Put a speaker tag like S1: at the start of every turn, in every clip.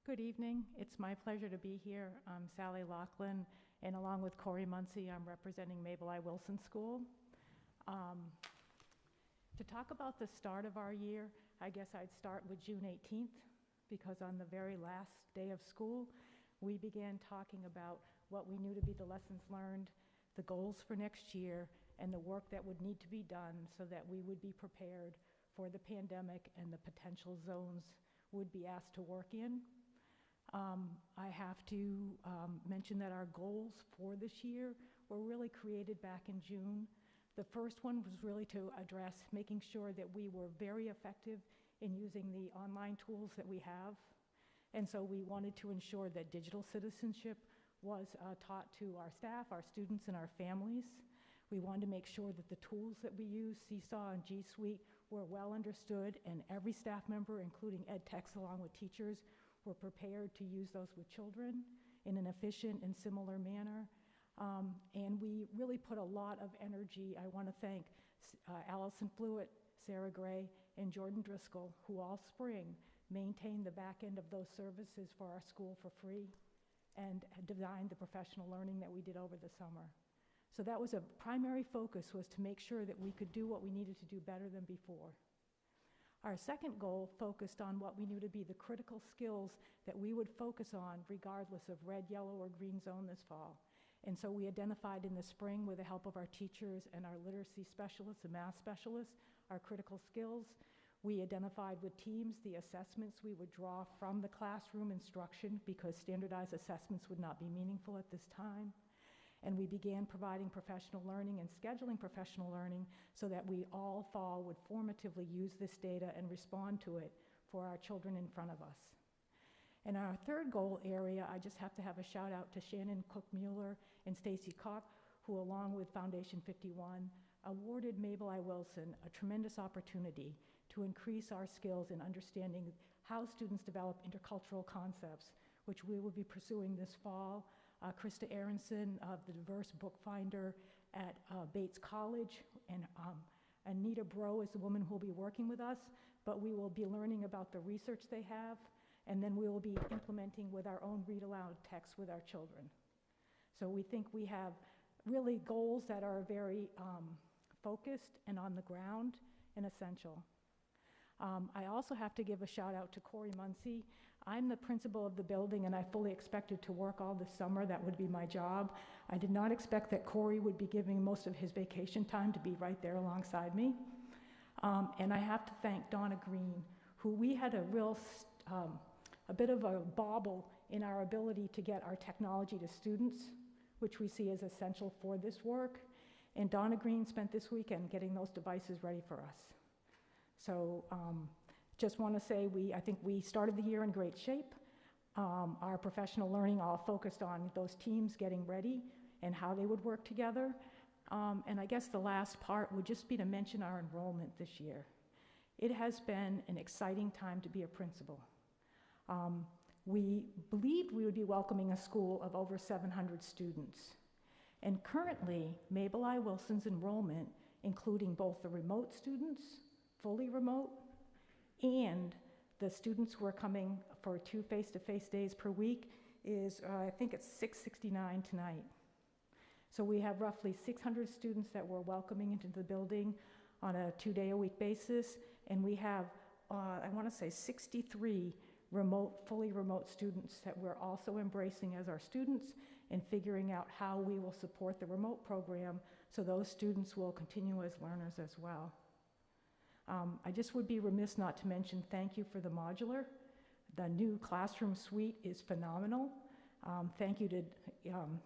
S1: Good evening. It's my pleasure to be here. I'm Sally Laughlin, and along with Corey Muncie, I'm representing Mabel I. Wilson School. To talk about the start of our year, I guess I'd start with June 18th, because on the very last day of school, we began talking about what we knew to be the lessons learned, the goals for next year, and the work that would need to be done so that we would be prepared for the pandemic and the potential zones would be asked to work in. I have to mention that our goals for this year were really created back in June. The first one was really to address making sure that we were very effective in using the online tools that we have. And so we wanted to ensure that digital citizenship was taught to our staff, our students, and our families. We wanted to make sure that the tools that we use, Seesaw and G Suite, were well understood, and every staff member, including ed techs along with teachers, were prepared to use those with children in an efficient and similar manner. And we really put a lot of energy. I want to thank Allison Flewitt, Sarah Gray, and Jordan Driscoll, who all spring maintained the back end of those services for our school for free and designed the professional learning that we did over the summer. So that was a primary focus, was to make sure that we could do what we needed to do better than before. Our second goal focused on what we knew to be the critical skills that we would focus on regardless of red, yellow, or green zone this fall. And so we identified in the spring, with the help of our teachers and our literacy specialists and math specialists, our critical skills. We identified with teams the assessments we would draw from the classroom instruction, because standardized assessments would not be meaningful at this time. And we began providing professional learning and scheduling professional learning so that we all fall would formatively use this data and respond to it for our children in front of us. And our third goal area, I just have to have a shout out to Shannon Cook-Mueller and Stacy Koch, who along with Foundation 51, awarded Mabel I. Wilson a tremendous opportunity to increase our skills in understanding how students develop intercultural concepts, which we will be pursuing this fall. Krista Aronson of the Diverse Bookfinder at Bates College, and Anita Bro is the woman who will be working with us, but we will be learning about the research they have, and then we will be implementing with our own read aloud text with our children. So we think we have really goals that are very focused and on the ground and essential. I also have to give a shout out to Corey Muncie. I'm the principal of the building, and I fully expected to work all this summer. That would be my job. I did not expect that Corey would be giving most of his vacation time to be right there alongside me. And I have to thank Donna Green, who we had a bit of a bobble in our ability to get our technology to students, which we see as essential for this work. And Donna Green spent this weekend getting those devices ready for us. So just want to say I think we started the year in great shape. Our professional learning all focused on those teams getting ready and how they would work together. And I guess the last part would just be to mention our enrollment this year. It has been an exciting time to be a principal. We believed we would be welcoming a school of over 700 students. And currently, Mabel I. Wilson's enrollment, including both the remote students, fully remote, and the students who are coming for 2 face-to-face days per week is, I think it's 669 tonight. So we have roughly 600 students that we're welcoming into the building on a 2-day-a-week basis, and we have, I want to say 63 fully remote students that we're also embracing as our students and figuring out how we will support the remote program so those students will continue as learners as well. I just would be remiss not to mention thank you for the modular. The new classroom suite is phenomenal. Thank you to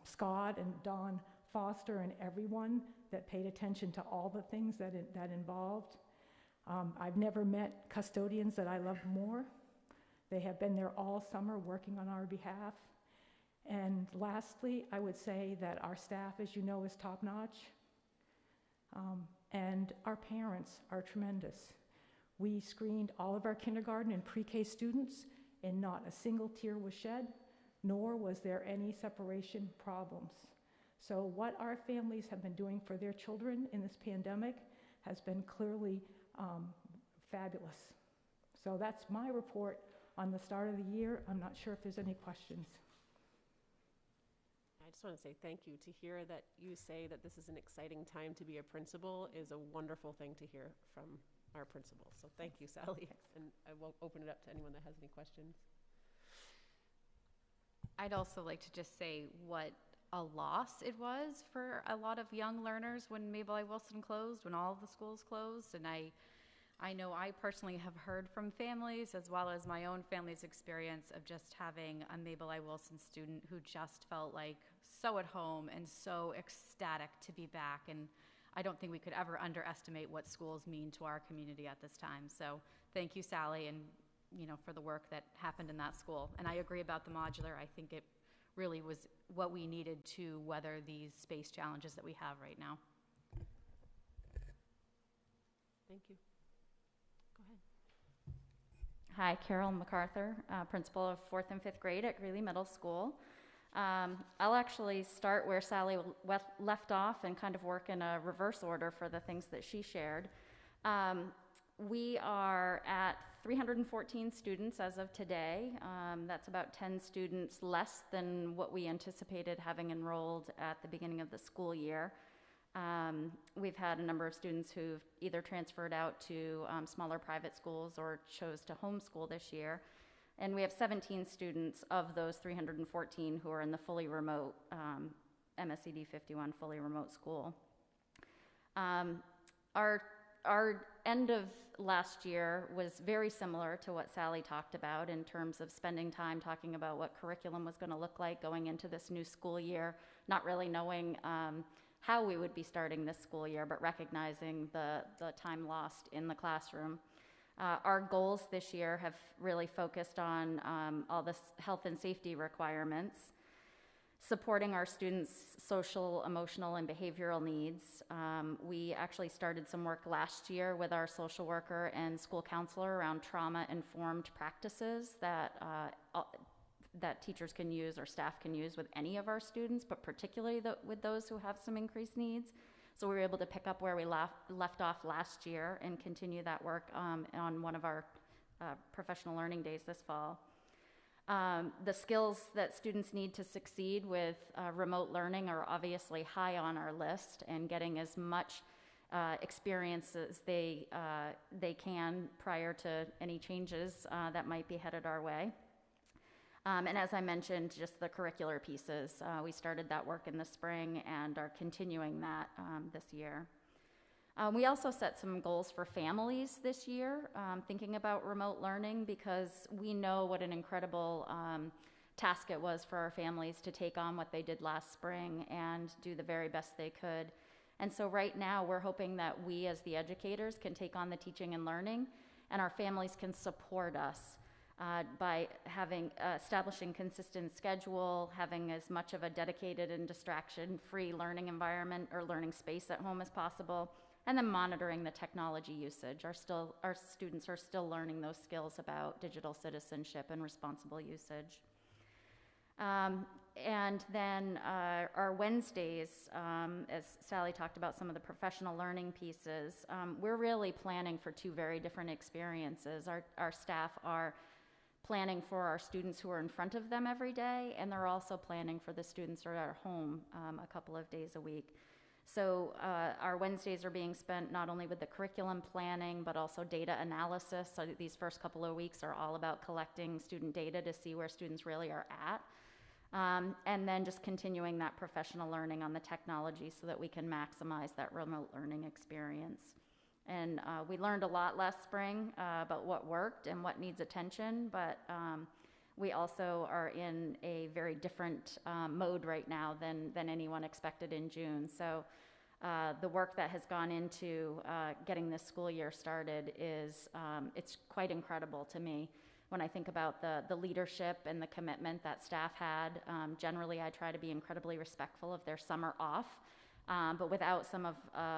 S1: Scott and Don Foster and everyone that paid attention to all the things that involved. I've never met custodians that I love more. They have been there all summer working on our behalf. And lastly, I would say that our staff, as you know, is top-notch. And our parents are tremendous. We screened all of our kindergarten and pre-K students, and not a single tear was shed, nor was there any separation problems. So what our families have been doing for their children in this pandemic has been clearly fabulous. So that's my report on the start of the year. I'm not sure if there's any questions.
S2: I just want to say thank you. To hear that you say that this is an exciting time to be a principal is a wonderful thing to hear from our principals. So thank you, Sally. And I will open it up to anyone that has any questions.
S3: I'd also like to just say what a loss it was for a lot of young learners when Mabel I. Wilson closed, when all of the schools closed. And I know I personally have heard from families, as well as my own family's experience of just having a Mabel I. Wilson student who just felt like so at home and so ecstatic to be back. And I don't think we could ever underestimate what schools mean to our community at this time. So thank you, Sally, and for the work that happened in that school. And I agree about the modular. I think it really was what we needed to weather these space challenges that we have right now.
S2: Thank you. Go ahead.
S4: Hi, Carol MacArthur, principal of 4th and 5th grade at Greeley Middle School. I'll actually start where Sally left off and kind of work in a reverse order for the things that she shared. We are at 314 students as of today. That's about 10 students less than what we anticipated having enrolled at the beginning of the school year. We've had a number of students who've either transferred out to smaller private schools or chose to homeschool this year. And we have 17 students of those 314 who are in the fully remote, MSAD 51 fully remote school. Our end of last year was very similar to what Sally talked about in terms of spending time talking about what curriculum was going to look like going into this new school year, not really knowing how we would be starting this school year, but recognizing the time lost in the classroom. Our goals this year have really focused on all the health and safety requirements, supporting our students' social, emotional, and behavioral needs. We actually started some work last year with our social worker and school counselor around trauma-informed practices that teachers can use or staff can use with any of our students, but particularly with those who have some increased needs. So we were able to pick up where we left off last year and continue that work on one of our professional learning days this fall. The skills that students need to succeed with remote learning are obviously high on our list, and getting as much experience as they can prior to any changes that might be headed our way. And as I mentioned, just the curricular pieces. We started that work in the spring and are continuing that this year. We also set some goals for families this year, thinking about remote learning, because we know what an incredible task it was for our families to take on what they did last spring and do the very best they could. And so right now we're hoping that we as the educators can take on the teaching and learning, and our families can support us by establishing consistent schedule, having as much of a dedicated and distraction-free learning environment or learning space at home as possible, and then monitoring the technology usage. Our students are still learning those skills about digital citizenship and responsible usage. And then our Wednesdays, as Sally talked about some of the professional learning pieces, we're really planning for two very different experiences. Our staff are planning for our students who are in front of them every day, and they're also planning for the students who are at home a couple of days a week. So our Wednesdays are being spent not only with the curriculum planning, but also data analysis. So these first couple of weeks are all about collecting student data to see where students really are at. And then just continuing that professional learning on the technology so that we can maximize that remote learning experience. And we learned a lot last spring about what worked and what needs attention, but we also are in a very different mode right now than anyone expected in June. So the work that has gone into getting this school year started is, it's quite incredible to me. When I think about the leadership and the commitment that staff had, generally I try to be incredibly respectful of their summer off. But without some of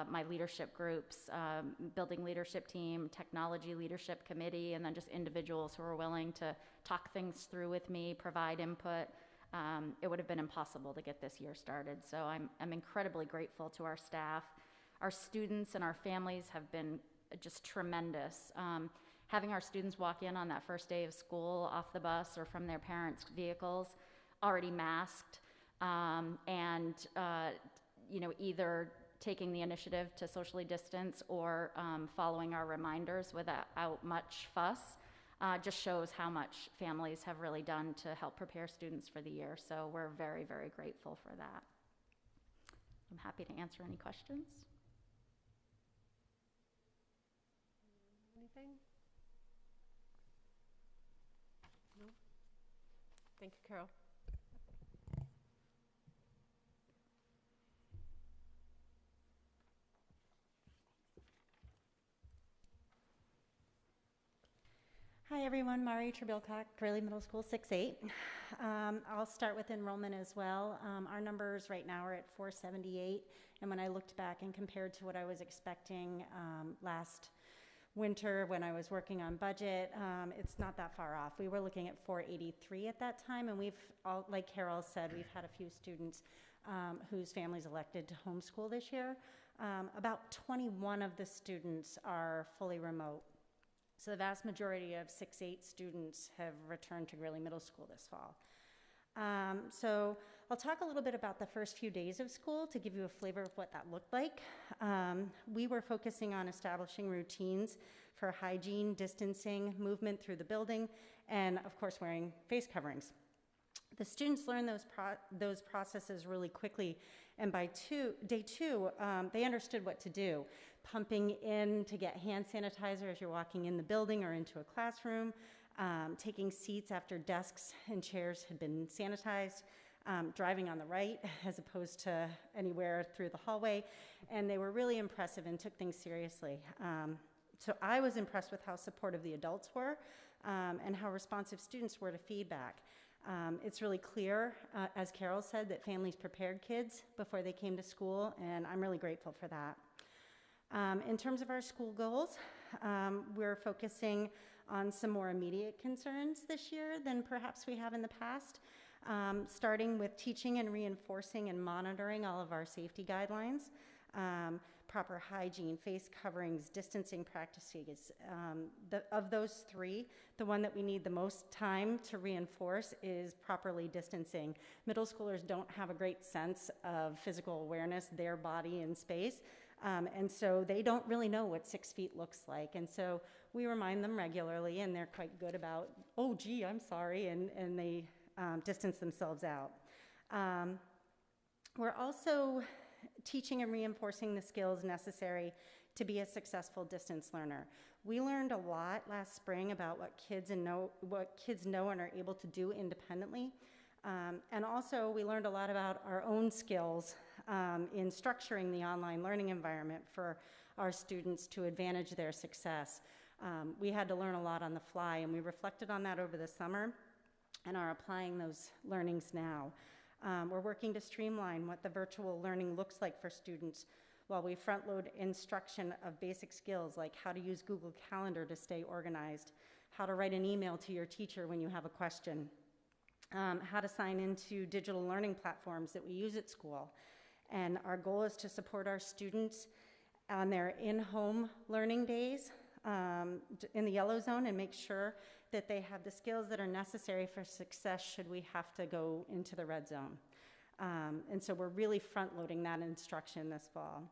S4: my leadership groups, building leadership team, technology leadership committee, and then just individuals who are willing to talk things through with me, provide input, it would have been impossible to get this year started. So I'm incredibly grateful to our staff. Our students and our families have been just tremendous. having our students walk in on that first day of school off the bus or from their parents' vehicles, already masked, and either taking the initiative to socially distance or following our reminders without much fuss, just shows how much families have really done to help prepare students for the year. So we're very, very grateful for that. I'm happy to answer any questions.
S2: Anything? No? Thank you, Carol.
S5: Hi everyone, Mari Trebilcock, Greeley Middle School 6-8. I'll start with enrollment as well. Our numbers right now are at 478, and when I looked back and compared to what I was expecting last winter when I was working on budget, it's not that far off. We were looking at 483 at that time, and like Carol said, we've had a few students whose families elected to homeschool this year. About 21 of the students are fully remote. So the vast majority of 6-8 students have returned to Greeley Middle School this fall. So I'll talk a little bit about the first few days of school to give you a flavor of what that looked like. We were focusing on establishing routines for hygiene, distancing, movement through the building, and of course wearing face coverings. The students learned those processes really quickly, and by day two, they understood what to do. Pumping in to get hand sanitizer as you're walking in the building or into a classroom, taking seats after desks and chairs had been sanitized, driving on the right as opposed to anywhere through the hallway, and they were really impressive and took things seriously. So I was impressed with how supportive the adults were and how responsive students were to feedback. It's really clear, as Carol said, that families prepared kids before they came to school, and I'm really grateful for that. In terms of our school goals, we're focusing on some more immediate concerns this year than perhaps we have in the past, starting with teaching and reinforcing and monitoring all of our safety guidelines, proper hygiene, face coverings, distancing practices. Of those three, the one that we need the most time to reinforce is properly distancing. Middle schoolers don't have a great sense of physical awareness, their body in space, and so they don't really know what 6 feet looks like. And so we remind them regularly, and they're quite good about, oh, gee, I'm sorry, and they distance themselves out. We're also teaching and reinforcing the skills necessary to be a successful distance learner. We learned a lot last spring about what kids know and are able to do independently. And also we learned a lot about our own skills in structuring the online learning environment for our students to advantage their success. We had to learn a lot on the fly, and we reflected on that over the summer and are applying those learnings now. We're working to streamline what the virtual learning looks like for students while we front load instruction of basic skills like how to use Google Calendar to stay organized, how to write an email to your teacher when you have a question, how to sign into digital learning platforms that we use at school. And our goal is to support our students on their in-home learning days in the yellow zone and make sure that they have the skills that are necessary for success should we have to go into the red zone. And so we're really front-loading that instruction this fall.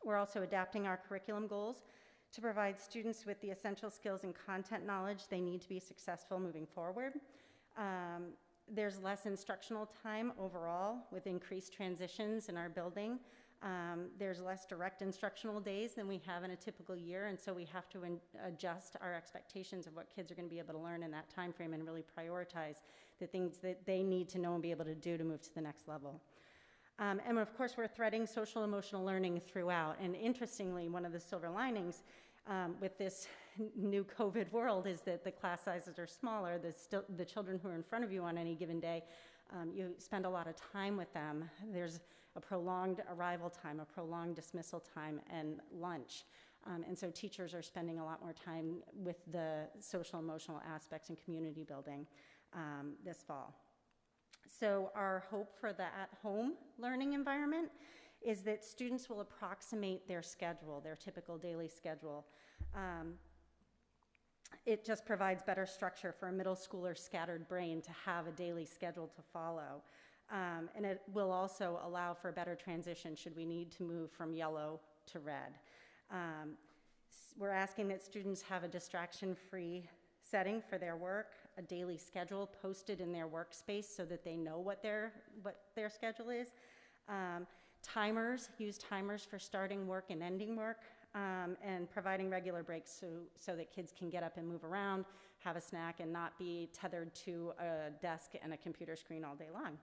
S5: We're also adapting our curriculum goals to provide students with the essential skills and content knowledge they need to be successful moving forward. There's less instructional time overall with increased transitions in our building. There's less direct instructional days than we have in a typical year, and so we have to adjust our expectations of what kids are going to be able to learn in that time frame and really prioritize the things that they need to know and be able to do to move to the next level. And of course, we're threading social emotional learning throughout, and interestingly, one of the silver linings with this new COVID world is that the class sizes are smaller. The children who are in front of you on any given day, you spend a lot of time with them. There's a prolonged arrival time, a prolonged dismissal time, and lunch. And so teachers are spending a lot more time with the social emotional aspects and community building this fall. So our hope for the at-home learning environment is that students will approximate their schedule, their typical daily schedule. it just provides better structure for a middle schooler scattered brain to have a daily schedule to follow. And it will also allow for better transition should we need to move from yellow to red. We're asking that students have a distraction-free setting for their work, a daily schedule posted in their workspace so that they know what their schedule is. Use timers for starting work and ending work, and providing regular breaks so that kids can get up and move around, have a snack, and not be tethered to a desk and a computer screen all day long.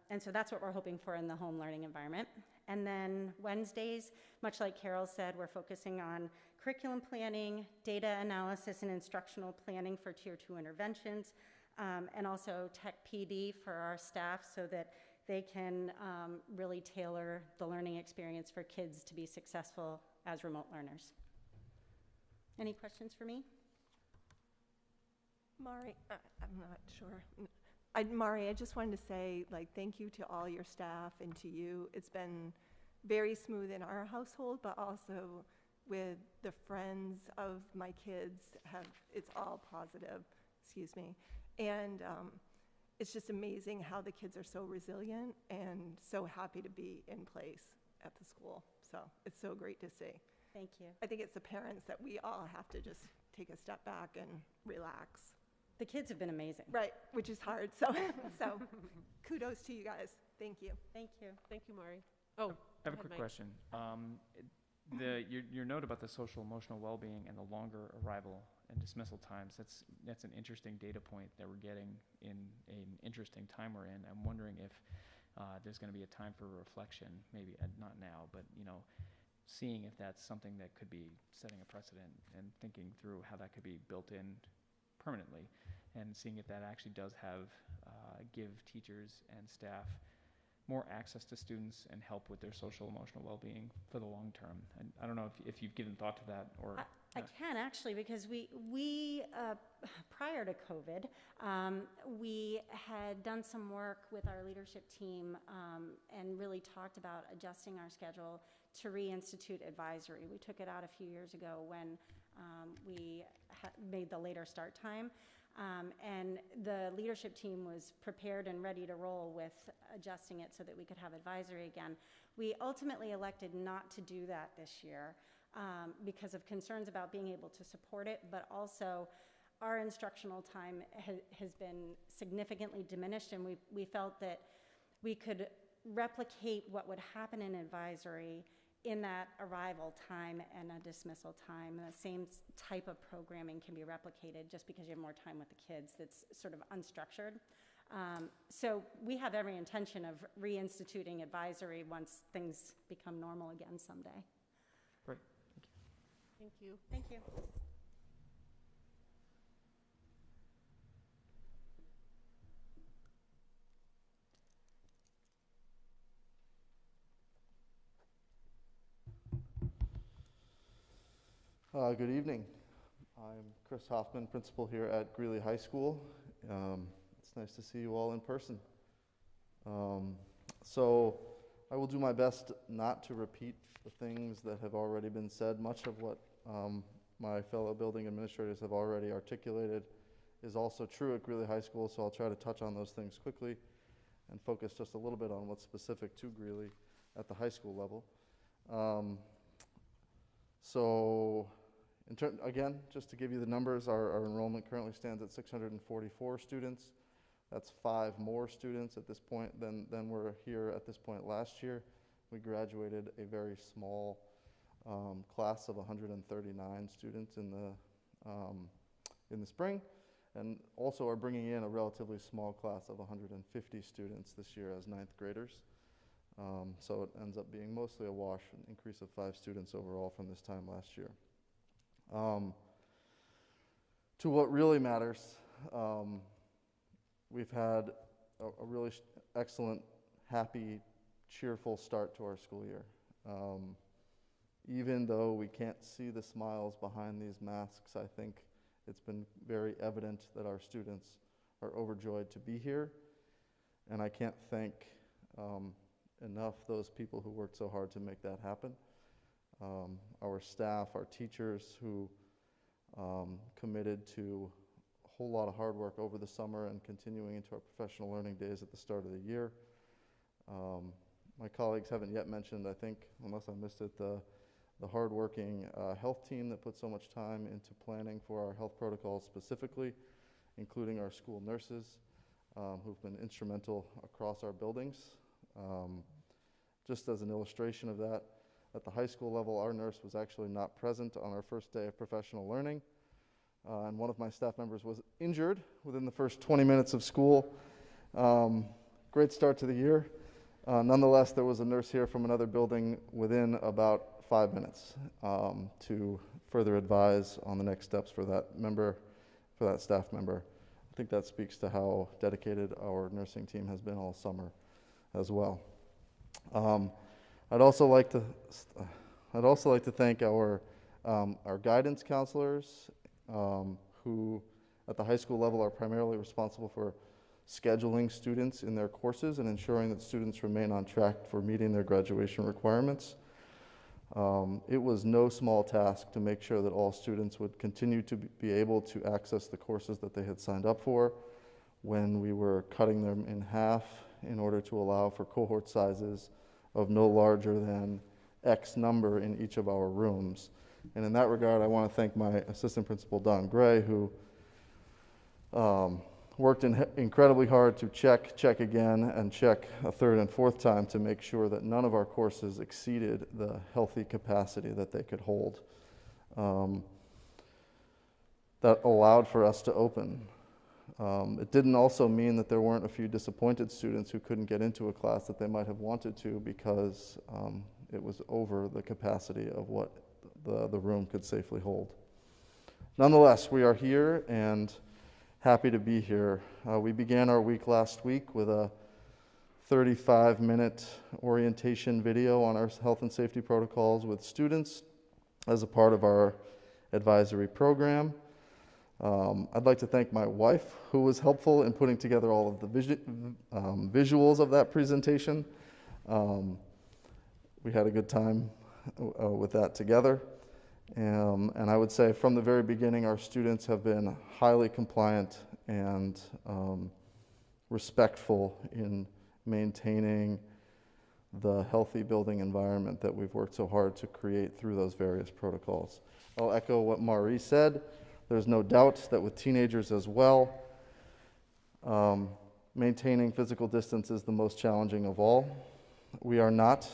S5: And so that's what we're hoping for in the home learning environment. And then Wednesdays, much like Carol said, we're focusing on curriculum planning, data analysis, and instructional planning for Tier 2 interventions, and also tech PD for our staff so that they can really tailor the learning experience for kids to be successful as remote learners. Any questions for me?
S6: Mari, I'm not sure. Mari, I just wanted to say, thank you to all your staff and to you. It's been very smooth in our household, but also with the friends of my kids, it's all positive, excuse me. And it's just amazing how the kids are so resilient and so happy to be in place at the school. So it's so great to see.
S5: Thank you.
S6: I think it's the parents that we all have to just take a step back and relax.
S5: The kids have been amazing.
S6: Right, which is hard. So, so kudos to you guys. Thank you.
S5: Thank you.
S2: Thank you, Mari. Oh,
S7: I have a quick question. Your note about the social emotional well-being and the longer arrival and dismissal times, that's an interesting data point that we're getting in an interesting time we're in. I'm wondering if there's going to be a time for reflection, maybe not now, but seeing if that's something that could be setting a precedent and thinking through how that could be built in permanently, and seeing if that actually does give teachers and staff more access to students and help with their social emotional well-being for the long term. And I don't know if you've given thought to that or.
S5: I can actually, because we prior to COVID, we had done some work with our leadership team and really talked about adjusting our schedule to reinstitute advisory. We took it out a few years ago when we made the later start time. And the leadership team was prepared and ready to roll with adjusting it so that we could have advisory again. We ultimately elected not to do that this year because of concerns about being able to support it, but also our instructional time has been significantly diminished, and we felt that we could replicate what would happen in advisory in that arrival time and a dismissal time. And the same type of programming can be replicated just because you have more time with the kids that's sort of unstructured. So we have every intention of reinstituting advisory once things become normal again someday.
S7: Great,
S2: Thank you.
S5: Thank you.
S8: Good evening. I'm Chris Hoffman, principal here at Greeley High School. It's nice to see you all in person. So I will do my best not to repeat the things that have already been said. Much of what my fellow building administrators have already articulated is also true at Greeley High School, so I'll try to touch on those things quickly and focus just a little bit on what's specific to Greeley at the high school level. So again, just to give you the numbers, our enrollment currently stands at 644 students. That's 5 more students at this point than were here at this point last year. We graduated a very small class of 139 students in the spring, and also are bringing in a relatively small class of 150 students this year as 9th graders. So it ends up being mostly a wash, an increase of 5 students overall from this time last year. To what really matters, we've had a really excellent, happy, cheerful start to our school year. Even though we can't see the smiles behind these masks, I think it's been very evident that our students are overjoyed to be here, and I can't thank enough those people who worked so hard to make that happen. Our staff, our teachers who committed to a whole lot of hard work over the summer and continuing into our professional learning days at the start of the year. My colleagues haven't yet mentioned, I think, unless I missed it, the hardworking health team that put so much time into planning for our health protocols specifically, including our school nurses, who've been instrumental across our buildings. Just as an illustration of that, at the high school level, our nurse was actually not present on our first day of professional learning, and one of my staff members was injured within the first 20 minutes of school. Great start to the year. Nonetheless, there was a nurse here from another building within about 5 minutes to further advise on the next steps for that staff member. I think that speaks to how dedicated our nursing team has been all summer as well. I'd also like to thank our guidance counselors, who at the high school level are primarily responsible for scheduling students in their courses and ensuring that students remain on track for meeting their graduation requirements. It was no small task to make sure that all students would continue to be able to access the courses that they had signed up for when we were cutting them in half in order to allow for cohort sizes of no larger than X number in each of our rooms. And in that regard, I want to thank my assistant principal, Don Gray, who worked incredibly hard to check again, and check a third and fourth time to make sure that none of our courses exceeded the healthy capacity that they could hold. That allowed for us to open. It didn't also mean that there weren't a few disappointed students who couldn't get into a class that they might have wanted to because it was over the capacity of what the room could safely hold. Nonetheless, we are here and happy to be here. We began our week last week with a 35-minute orientation video on our health and safety protocols with students as a part of our advisory program. I'd like to thank my wife, who was helpful in putting together all of the visuals of that presentation. We had a good time with that together. And I would say from the very beginning, our students have been highly compliant and respectful in maintaining the healthy building environment that we've worked so hard to create through those various protocols. I'll echo what Marie said. There's no doubt that with teenagers as well, maintaining physical distance is the most challenging of all. We are not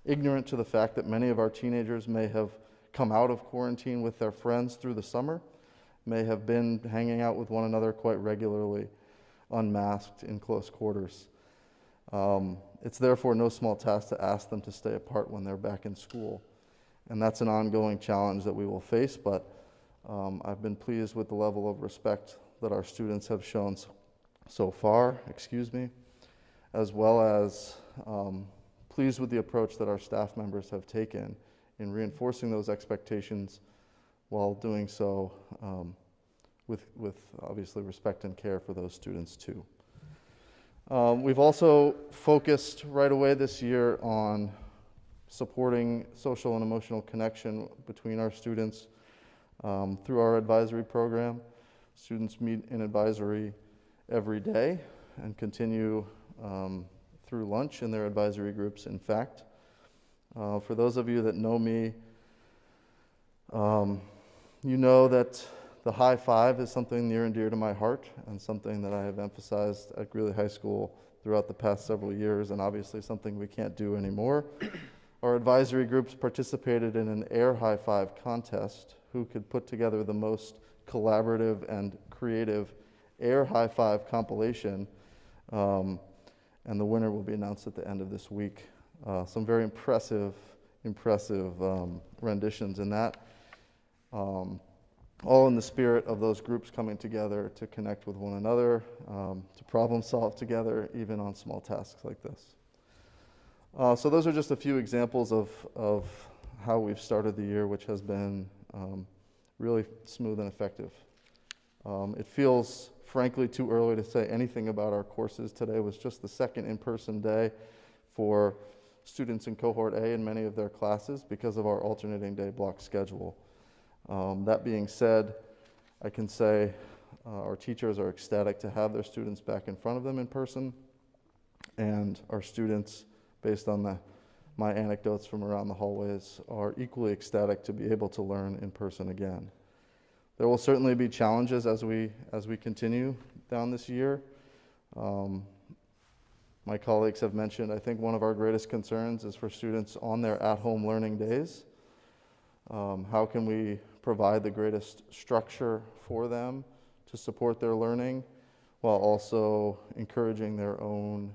S8: ignorant to the fact that many of our teenagers may have come out of quarantine with their friends through the summer, may have been hanging out with one another quite regularly, unmasked in close quarters. It's therefore no small task to ask them to stay apart when they're back in school. And that's an ongoing challenge that we will face, but I've been pleased with the level of respect that our students have shown so far, as well as pleased with the approach that our staff members have taken in reinforcing those expectations while doing so with obviously respect and care for those students too. We've also focused right away this year on supporting social and emotional connection between our students through our advisory program. Students meet in advisory every day and continue through lunch in their advisory groups, in fact. For those of you that know me, you know that the high five is something near and dear to my heart and something that I have emphasized at Greeley High School throughout the past several years, and obviously something we can't do anymore. Our advisory groups participated in an air high five contest. Who could put together the most collaborative and creative air high five compilation, and the winner will be announced at the end of this week. Some very impressive renditions in that, all in the spirit of those groups coming together to connect with one another, to problem solve together, even on small tasks like this. So those are just a few examples of how we've started the year, which has been really smooth and effective. It feels, frankly, too early to say anything about our courses. Today was just the second in-person day for students in Cohort A in many of their classes because of our alternating day block schedule. That being said, I can say our teachers are ecstatic to have their students back in front of them in person, and our students, based on my anecdotes from around the hallways, are equally ecstatic to be able to learn in person again. There will certainly be challenges as we continue down this year. My colleagues have mentioned, I think one of our greatest concerns is for students on their at-home learning days. How can we provide the greatest structure for them to support their learning while also encouraging their own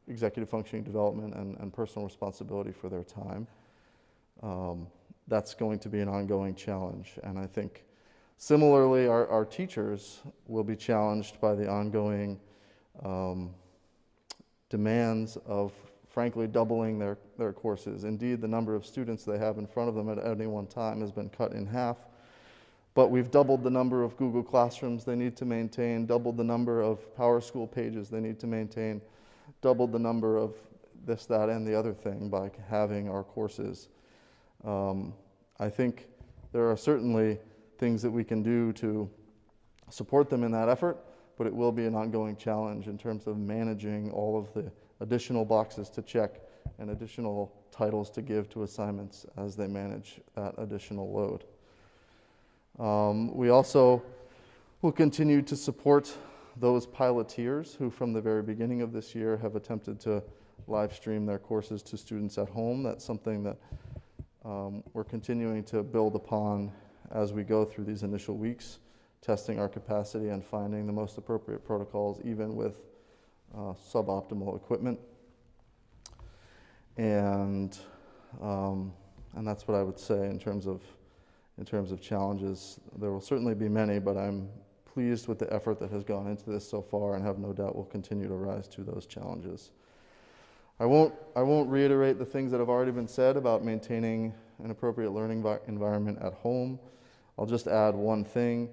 S8: executive functioning development and personal responsibility for their time? That's going to be an ongoing challenge. And I think similarly, our teachers will be challenged by the ongoing demands of, frankly, doubling their courses. Indeed, the number of students they have in front of them at any one time has been cut in half. But we've doubled the number of Google Classrooms they need to maintain, doubled the number of PowerSchool pages they need to maintain, doubled the number of this, that, and the other thing by having our courses. I think there are certainly things that we can do to support them in that effort, but it will be an ongoing challenge in terms of managing all of the additional boxes to check and additional titles to give to assignments as they manage that additional load. We also will continue to support those piloteers who from the very beginning of this year have attempted to live stream their courses to students at home. That's something that we're continuing to build upon as we go through these initial weeks, testing our capacity and finding the most appropriate protocols, even with suboptimal equipment. And that's what I would say in terms of challenges. There will certainly be many, but I'm pleased with the effort that has gone into this so far, and have no doubt will continue to rise to those challenges. I won't reiterate the things that have already been said about maintaining an appropriate learning environment at home. I'll just add one thing,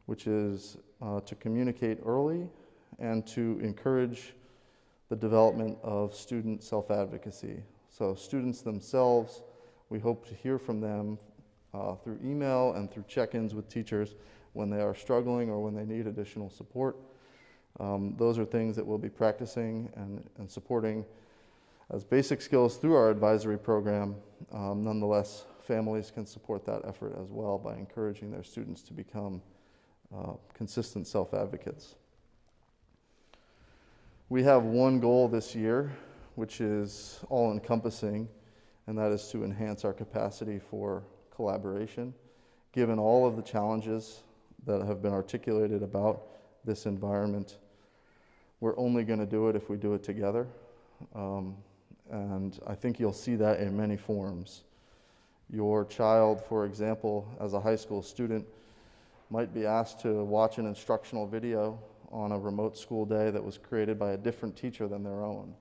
S8: which is to communicate early and to encourage the development of student self-advocacy. So students themselves, we hope to hear from them through email and through check-ins with teachers when they are struggling or when they need additional support. Those are things that we'll be practicing and supporting as basic skills through our advisory program. Nonetheless, families can support that effort as well by encouraging their students to become consistent self-advocates. We have one goal this year, which is all-encompassing, and that is to enhance our capacity for collaboration. Given all of the challenges that have been articulated about this environment, we're only going to do it if we do it together. And I think you'll see that in many forms. Your child, for example, as a high school student, might be asked to watch an instructional video on a remote school day that was created by a different teacher than their own.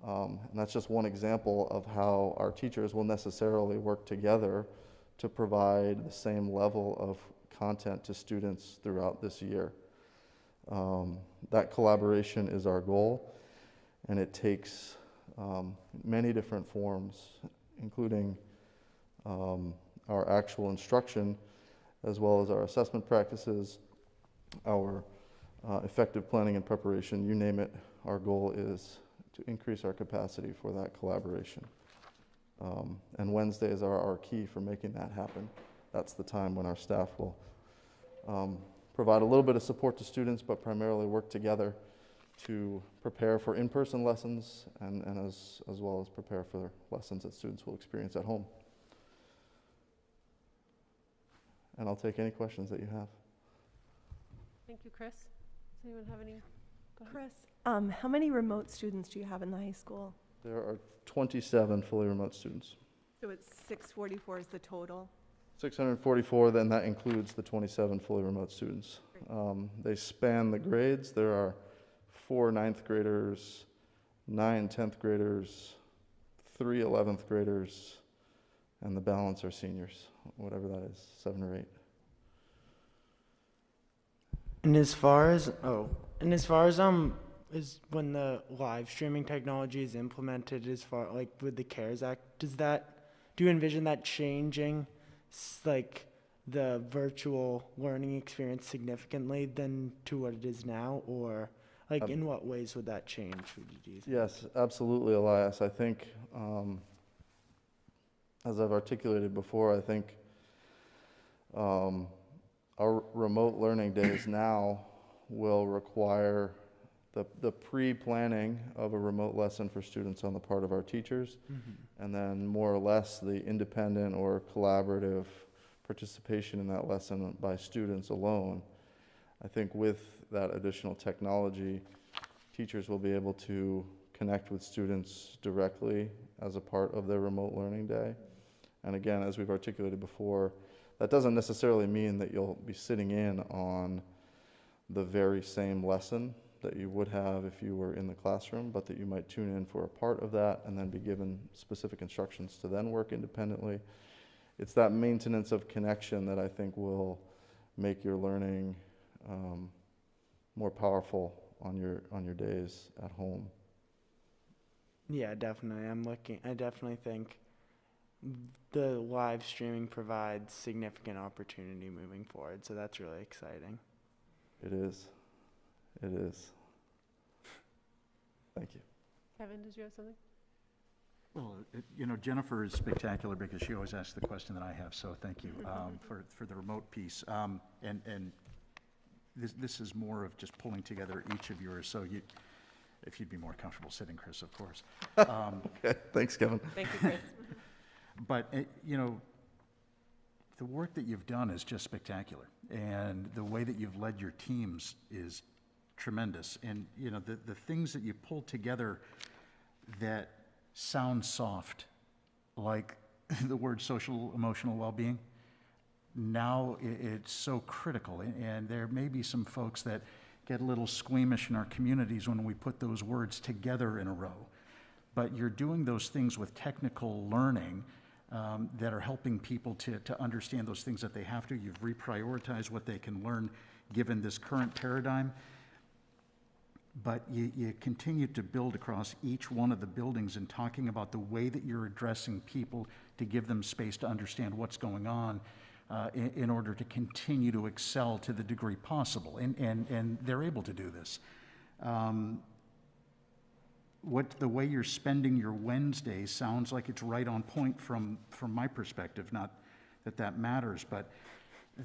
S8: And that's just one example of how our teachers will necessarily work together to provide the same level of content to students throughout this year. That collaboration is our goal, and it takes many different forms, including our actual instruction, as well as our assessment practices, our effective planning and preparation, you name it. Our goal is to increase our capacity for that collaboration. And Wednesdays are our key for making that happen. That's the time when our staff will provide a little bit of support to students, but primarily work together to prepare for in-person lessons and as well as prepare for lessons that students will experience at home. And I'll take any questions that you have.
S2: Thank you, Chris. Does anyone have any? Go ahead.
S6: Chris, how many remote students do you have in the high school?
S8: There are 27 fully remote students.
S6: So it's 644 is the total?
S8: 644, then that includes the 27 fully remote students. They span the grades. There are 4 9th graders, 9 10th graders, 3 11th graders, and the balance are seniors, whatever that is, 7 or 8.
S9: And as far as is when the live streaming technology is implemented, as far like with the CARES Act, do you envision that changing like the virtual learning experience significantly than to what it is now, or like in what ways would that change? Do you think?
S8: Yes, absolutely, Elias. I think, as I've articulated before, I think our remote learning days now will require the pre-planning of a remote lesson for students on the part of our teachers, and then more or less the independent or collaborative participation in that lesson by students alone. I think with that additional technology, teachers will be able to connect with students directly as a part of their remote learning day. And again, as we've articulated before, that doesn't necessarily mean that you'll be sitting in on the very same lesson that you would have if you were in the classroom, but that you might tune in for a part of that and then be given specific instructions to then work independently. It's that maintenance of connection that I think will make your learning more powerful on your days at home.
S9: Yeah, definitely. I definitely think the live streaming provides significant opportunity moving forward, so that's really exciting.
S8: It is. It is. Thank you.
S2: Kevin, did you have something?
S10: Well, Jennifer is spectacular because she always asks the question that I have, so thank you for the remote piece. And this is more of just pulling together each of yours, so if you'd be more comfortable sitting, Chris, of course.
S8: Okay, thanks, Kevin.
S2: Thank you, Chris.
S10: But, the work that you've done is just spectacular, and the way that you've led your teams is tremendous. And, the things that you pulled together that sound soft, like the word social emotional well-being, now it's so critical. And there may be some folks that get a little squeamish in our communities when we put those words together in a row. But you're doing those things with technical learning that are helping people to understand those things that they have to. You've reprioritized what they can learn given this current paradigm. But you continue to build across each one of the buildings and talking about the way that you're addressing people to give them space to understand what's going on in order to continue to excel to the degree possible. And they're able to do this. The way you're spending your Wednesdays sounds like it's right on point from my perspective. Not that matters, but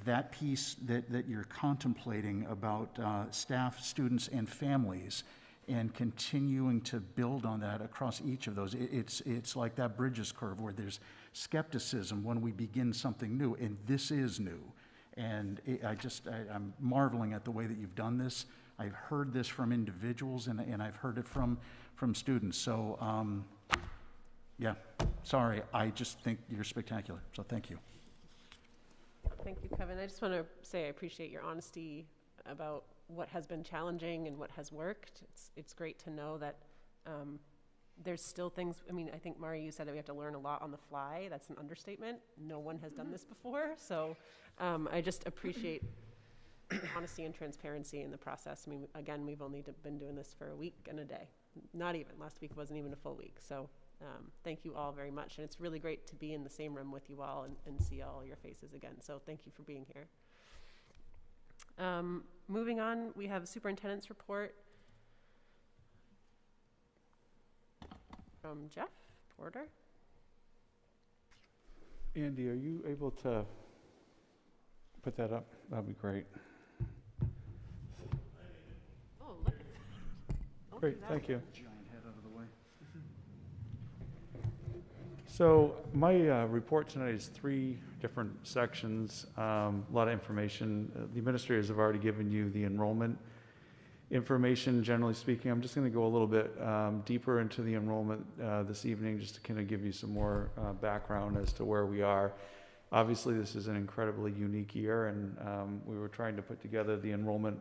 S10: that piece that you're contemplating about staff, students, and families, and continuing to build on that across each of those. It's like that Bridges curve where there's skepticism when we begin something new, and this is new. And I'm marveling at the way that you've done this. I've heard this from individuals, and I've heard it from students. So, yeah, sorry, I just think you're spectacular. So thank you.
S2: Thank you, Kevin. I just want to say I appreciate your honesty about what has been challenging and what has worked. It's great to know that there's still things. I mean, I think, Mari, you said that we have to learn a lot on the fly. That's an understatement. No one has done this before. So I just appreciate honesty and transparency in the process. I mean, again, we've only been doing this for a week and a day. Not even. Last week wasn't even a full week. So thank you all very much. And it's really great to be in the same room with you all and see all your faces again. So thank you for being here. Moving on, we have superintendent's report from Jeff Porter.
S11: Andy, are you able to put that up? That'd be great.
S2: Oh, look.
S11: Great, thank you.
S10: Giant head out of the way.
S11: So my report tonight is 3 different sections, a lot of information. The administrators have already given you the enrollment information, generally speaking. I'm just going to go a little bit deeper into the enrollment this evening, just to kind of give you some more background as to where we are. Obviously, this is an incredibly unique year, and we were trying to put together the enrollment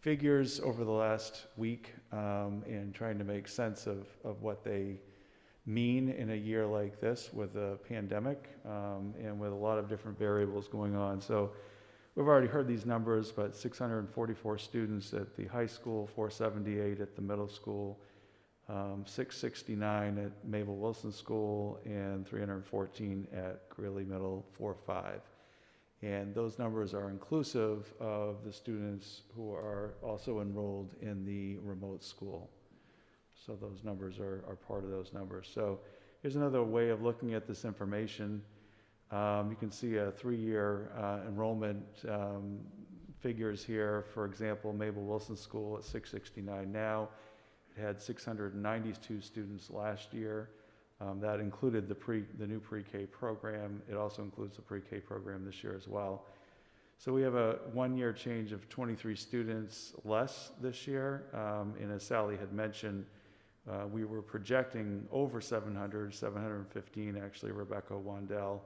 S11: figures over the last week and trying to make sense of what they mean in a year like this with a pandemic and with a lot of different variables going on. So we've already heard these numbers, but 644 students at the high school, 478 at the middle school, 669 at Mabel Wilson School, and 314 at Greeley Middle 4-5. And those numbers are inclusive of the students who are also enrolled in the remote school. So those numbers are part of those numbers. So here's another way of looking at this information. You can see a 3-year enrollment figures here. For example, Mabel Wilson School at 669 now. It had 692 students last year. That included the new pre-K program. It also includes the pre-K program this year as well. So we have a 1-year change of 23 students less this year. And as Sally had mentioned, we were projecting over 715 actually. Rebecca Wandell,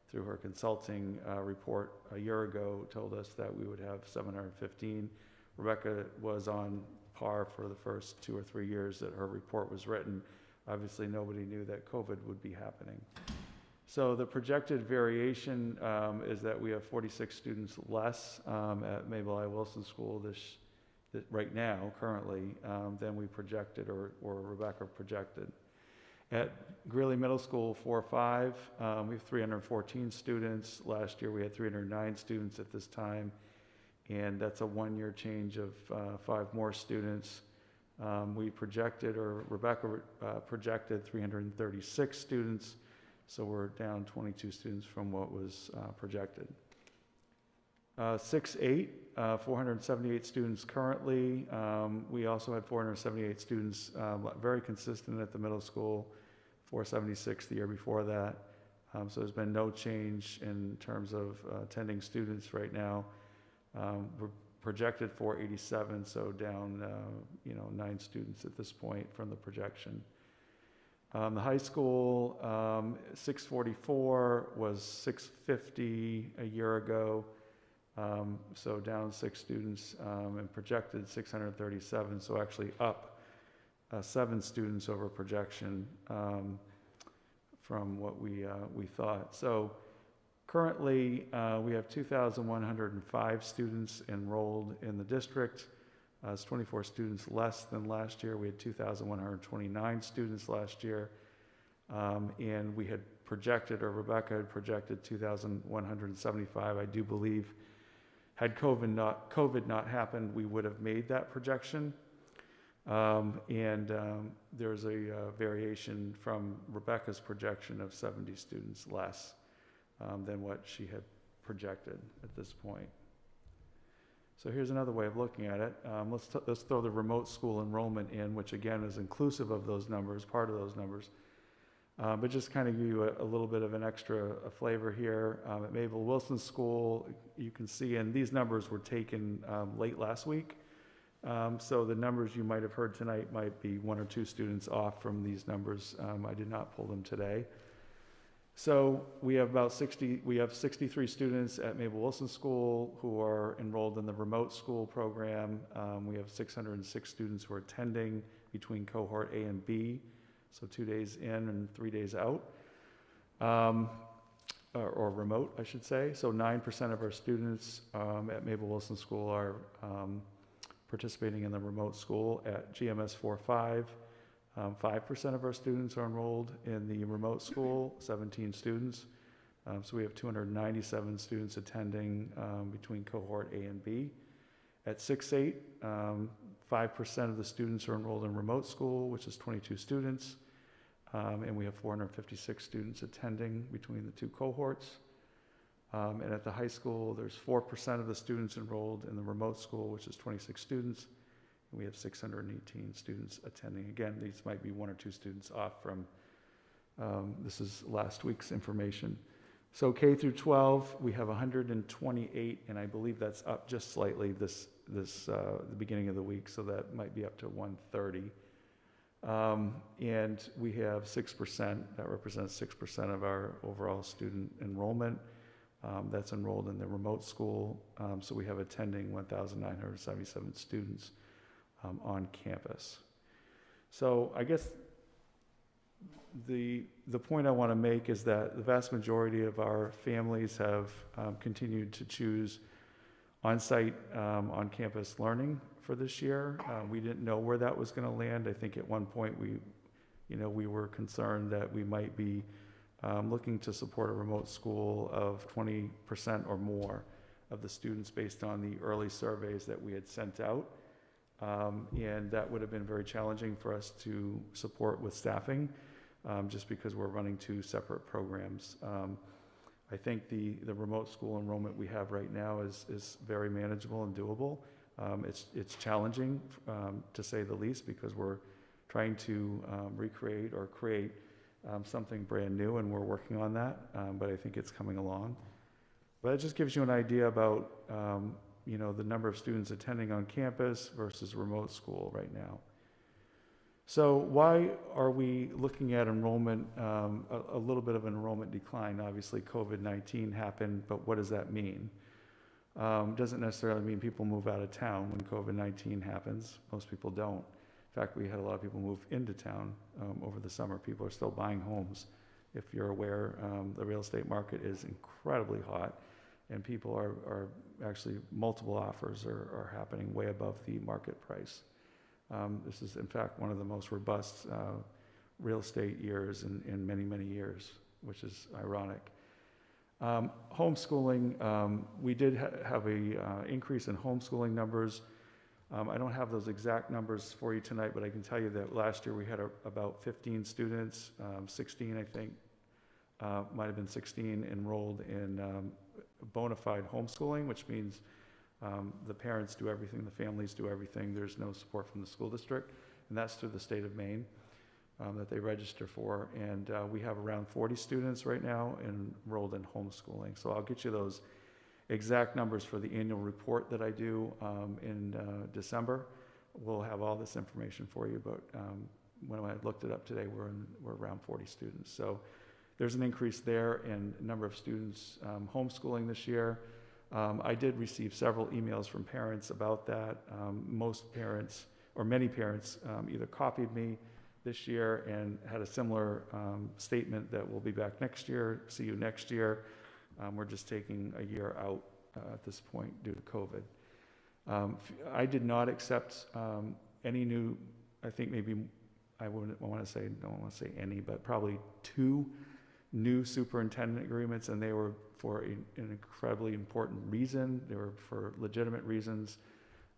S11: through her consulting report a year ago, told us that we would have 715. Rebecca was on par for the first 2 or 3 years that her report was written. Obviously, nobody knew that COVID would be happening. So the projected variation is that we have 46 students less at Mabel I. Wilson School right now, currently, than we projected or Rebecca projected. At Greeley Middle School 4-5, we have 314 students. Last year we had 309 students at this time, and that's a 1-year change of 5 more students. We projected, or Rebecca projected 336 students, so we're down 22 students from what was projected. 6-8, 478 students currently. We also had 478 students, very consistent at the middle school, 476 the year before that. So there's been no change in terms of attending students right now. We're projected 487, so down 9 students at this point from the projection. The high school, 644 was 650 a year ago, so down 6 students, and projected 637, so actually up 7 students over projection from what we thought. So currently, we have 2,105 students enrolled in the district. It's 24 students less than last year. We had 2,129 students last year. And we had projected, or Rebecca had projected 2,175. I do believe, had COVID not happened, we would have made that projection. There's a variation from Rebecca's projection of 70 students less than what she had projected at this point. So here's another way of looking at it. Let's throw the remote school enrollment in, which again is inclusive of those numbers, part of those numbers. But just kind of give you a little bit of an extra flavor here. At Mabel Wilson School, you can see, and these numbers were taken late last week. So the numbers you might have heard tonight might be 1 or 2 students off from these numbers. I did not pull them today. So we have about 63 students at Mabel Wilson School who are enrolled in the remote school program. We have 606 students who are attending between cohort A and B, so 2 days in and 3 days out, or remote, I should say. So 9% of our students at Mabel Wilson School are participating in the remote school. At GMS 4-5, 5% of our students are enrolled in the remote school, 17 students. So we have 297 students attending between cohort A and B. At 6-8, 5% of the students are enrolled in remote school, which is 22 students. And we have 456 students attending between the 2 cohorts. And at the high school, there's 4% of the students enrolled in the remote school, which is 26 students. And we have 618 students attending. Again, these might be 1 or 2 students off from, this is last week's information. So K through 12, we have 128, and I believe that's up just slightly the beginning of the week, so that might be up to 130. And we have 6%, that represents 6% of our overall student enrollment. That's enrolled in the remote school, so we have attending 1,977 students on campus. So I guess the point I want to make is that the vast majority of our families have continued to choose on-site, on-campus learning for this year. We didn't know where that was going to land. I think at one point we were concerned that we might be looking to support a remote school of 20% or more of the students based on the early surveys that we had sent out. And that would have been very challenging for us to support with staffing, just because we're running two separate programs. I think the remote school enrollment we have right now is very manageable and doable. It's challenging, to say the least, because we're trying to recreate or create something brand new, and we're working on that, but I think it's coming along. But it just gives you an idea about the number of students attending on campus versus remote school right now. So why are we looking at enrollment, a little bit of an enrollment decline? Obviously COVID-19 happened, but what does that mean? Doesn't necessarily mean people move out of town when COVID-19 happens. Most people don't. In fact, we had a lot of people move into town over the summer. People are still buying homes. If you're aware, the real estate market is incredibly hot, and people are actually, multiple offers are happening way above the market price. This is, in fact, one of the most robust real estate years in many, many years, which is ironic. Homeschooling, we did have a increase in homeschooling numbers. I don't have those exact numbers for you tonight, but I can tell you that last year we had about 15 students, 16 I think, might have been 16 enrolled in bona fide homeschooling, which means the parents do everything, the families do everything. There's no support from the school district, and that's through the state of Maine that they register for. And we have around 40 students right now enrolled in homeschooling. So I'll get you those exact numbers for the annual report that I do in December. We'll have all this information for you, but when I looked it up today, we're around 40 students. So there's an increase there in number of students homeschooling this year. I did receive several emails from parents about that. Most parents, or many parents, either copied me this year and had a similar statement that we'll be back next year, see you next year. We're just taking a year out at this point due to COVID. I did not accept any new, I think maybe, I don't want to say any, but probably 2 new superintendent agreements, and they were for an incredibly important reason. They were for legitimate reasons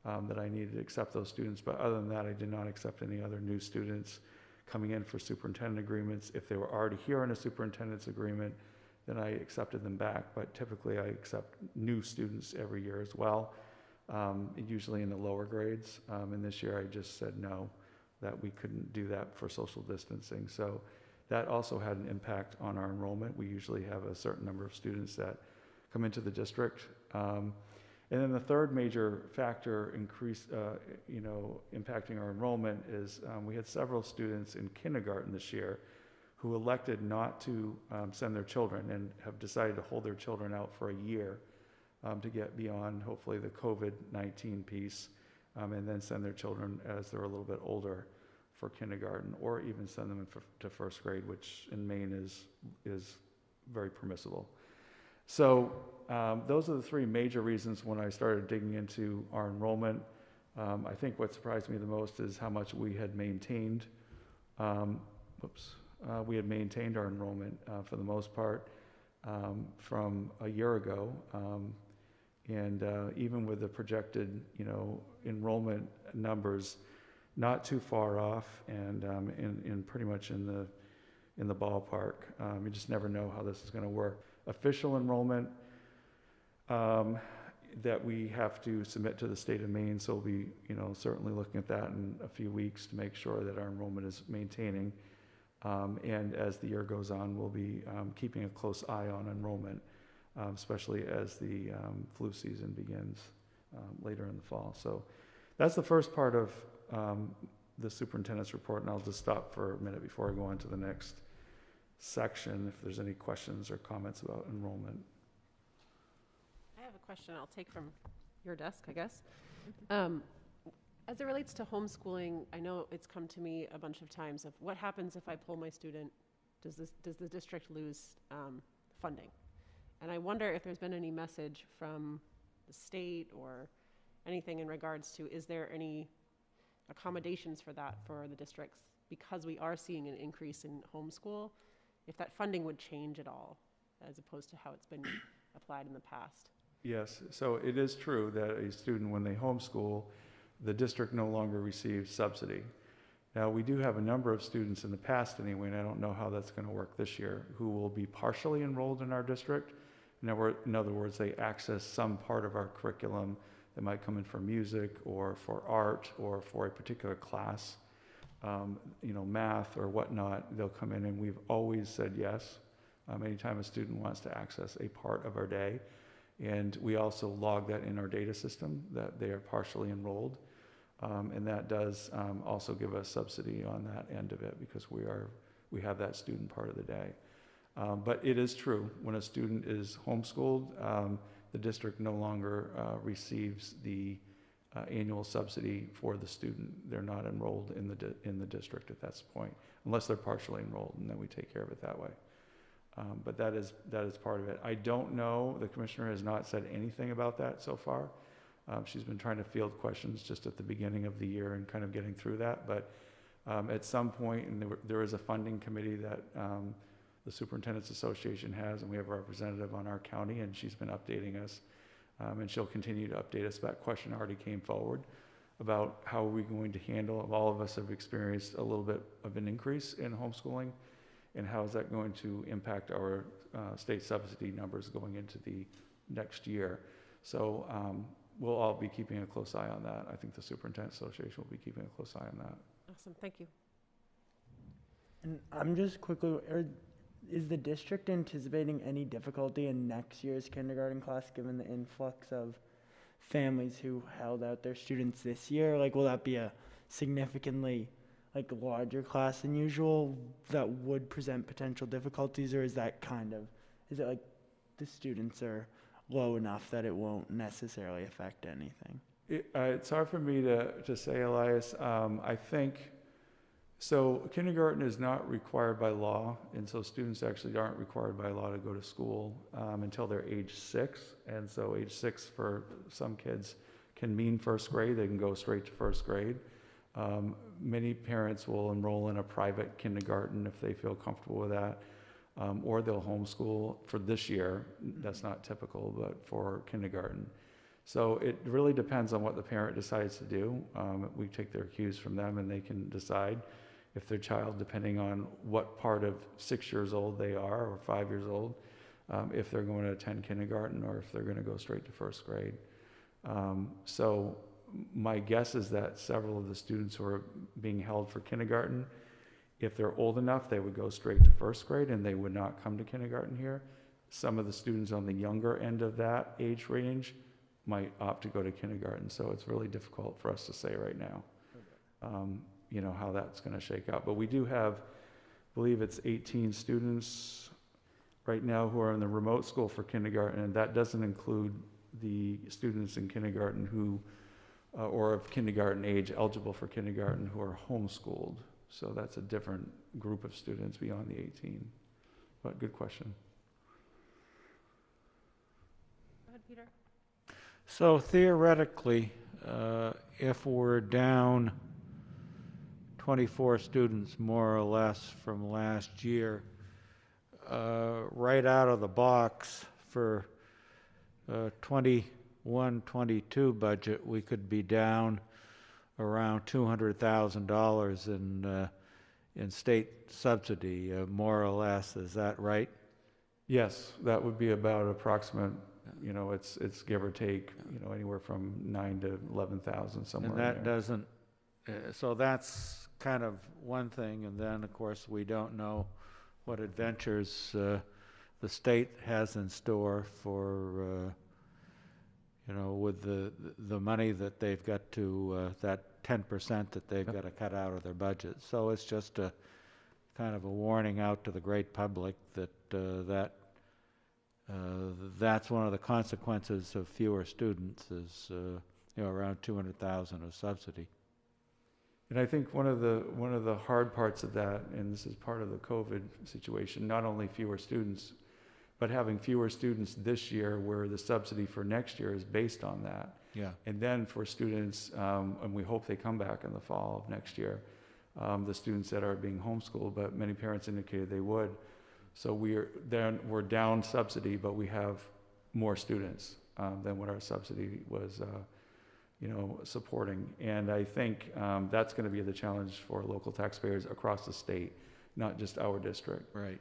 S11: that I needed to accept those students. But other than that, I did not accept any other new students coming in for superintendent agreements. If they were already here on a superintendent's agreement, then I accepted them back. But typically I accept new students every year as well, usually in the lower grades. And this year I just said no, that we couldn't do that for social distancing. So that also had an impact on our enrollment. We usually have a certain number of students that come into the district. And then the third major factor impacting our enrollment is we had several students in kindergarten this year who elected not to send their children and have decided to hold their children out for a year to get beyond, hopefully, the COVID-19 piece, and then send their children as they're a little bit older for kindergarten, or even send them to first grade, which in Maine is very permissible. So those are the 3 major reasons when I started digging into our enrollment. I think what surprised me the most is how much we had maintained. We had maintained our enrollment for the most part from a year ago, and even with the projected, enrollment numbers, not too far off, and in pretty much in the ballpark. You just never know how this is going to work. Official enrollment that we have to submit to the state of Maine, so we'll be, certainly looking at that in a few weeks to make sure that our enrollment is maintaining. And as the year goes on, we'll be keeping a close eye on enrollment, especially as the flu season begins later in the fall. So that's the first part of the superintendent's report, and I'll just stop for a minute before I go on to the next section if there's any questions or comments about enrollment.
S2: I have a question I'll take from your desk, I guess. As it relates to homeschooling, I know it's come to me a bunch of times of what happens if I pull my student? Does the district lose funding? And I wonder if there's been any message from the state or anything in regards to, is there any accommodations for that for the districts? Because we are seeing an increase in homeschool, if that funding would change at all as opposed to how it's been applied in the past.
S11: Yes, so it is true that a student, when they homeschool, the district no longer receives subsidy. Now, we do have a number of students in the past anyway, and I don't know how that's going to work this year, who will be partially enrolled in our district. In other words, they access some part of our curriculum that might come in for music or for art or for a particular class, math or whatnot. They'll come in, and we've always said yes. Anytime a student wants to access a part of our day. And we also log that in our data system that they are partially enrolled. And that does also give us subsidy on that end of it because we have that student part of the day. But it is true, when a student is homeschooled, the district no longer receives the annual subsidy for the student. They're not enrolled in the district at that point, unless they're partially enrolled, and then we take care of it that way. But that is part of it. I don't know, the commissioner has not said anything about that so far. She's been trying to field questions just at the beginning of the year and kind of getting through that. But at some point, and there is a funding committee that the Superintendent's Association has, and we have a representative on our county, and she's been updating us. And she'll continue to update us. That question already came forward about how are we going to handle, all of us have experienced a little bit of an increase in homeschooling, and how is that going to impact our state subsidy numbers going into the next year. So we'll all be keeping a close eye on that. I think the Superintendent Association will be keeping a close eye on that.
S2: Awesome, thank you.
S9: And I'm just quickly, is the district anticipating any difficulty in next year's kindergarten class given the influx of families who held out their students this year? Like, will that be a significantly larger class than usual that would present potential difficulties, or is it like the students are low enough that it won't necessarily affect anything?
S11: It's hard for me to say, Elias. I think, so kindergarten is not required by law, and so students actually aren't required by law to go to school until they're age 6. And so age 6 for some kids can mean first grade. They can go straight to first grade. Many parents will enroll in a private kindergarten if they feel comfortable with that, or they'll homeschool for this year. That's not typical, but for kindergarten. So it really depends on what the parent decides to do. We take their cues from them, and they can decide if their child, depending on what part of 6 years old they are or 5 years old, if they're going to attend kindergarten or if they're going to go straight to first grade. So my guess is that several of the students who are being held for kindergarten, if they're old enough, they would go straight to first grade and they would not come to kindergarten here. Some of the students on the younger end of that age range might opt to go to kindergarten. So it's really difficult for us to say right now, how that's going to shake out. But we do have, I believe it's 18 students right now who are in the remote school for kindergarten, and that doesn't include the students in kindergarten who or of kindergarten age eligible for kindergarten who are homeschooled. So that's a different group of students beyond the 18. But good question.
S2: Go ahead, Peter.
S12: So theoretically, if we're down 24 students more or less from last year, right out of the box for 21-22 budget, we could be down around $200,000 in state subsidy, more or less. Is that right?
S11: Yes, that would be about approximate. It's give or take, anywhere from 9 to 11,000 somewhere.
S12: And that doesn't. So that's kind of one thing, and then of course we don't know what adventures the state has in store for. With the money that they've got to, that 10% that they've got to cut out of their budget. So it's just a kind of a warning out to the great public that that's one of the consequences of fewer students is, around 200,000 of subsidy.
S11: And I think one of the hard parts of that, and this is part of the COVID situation, not only fewer students, but having fewer students this year where the subsidy for next year is based on that.
S12: Yeah.
S11: And then for students, and we hope they come back in the fall of next year, the students that are being homeschooled, but many parents indicated they would. So we're down subsidy, but we have more students than what our subsidy was, supporting. And I think that's going to be the challenge for local taxpayers across the state, not just our district.
S12: Right.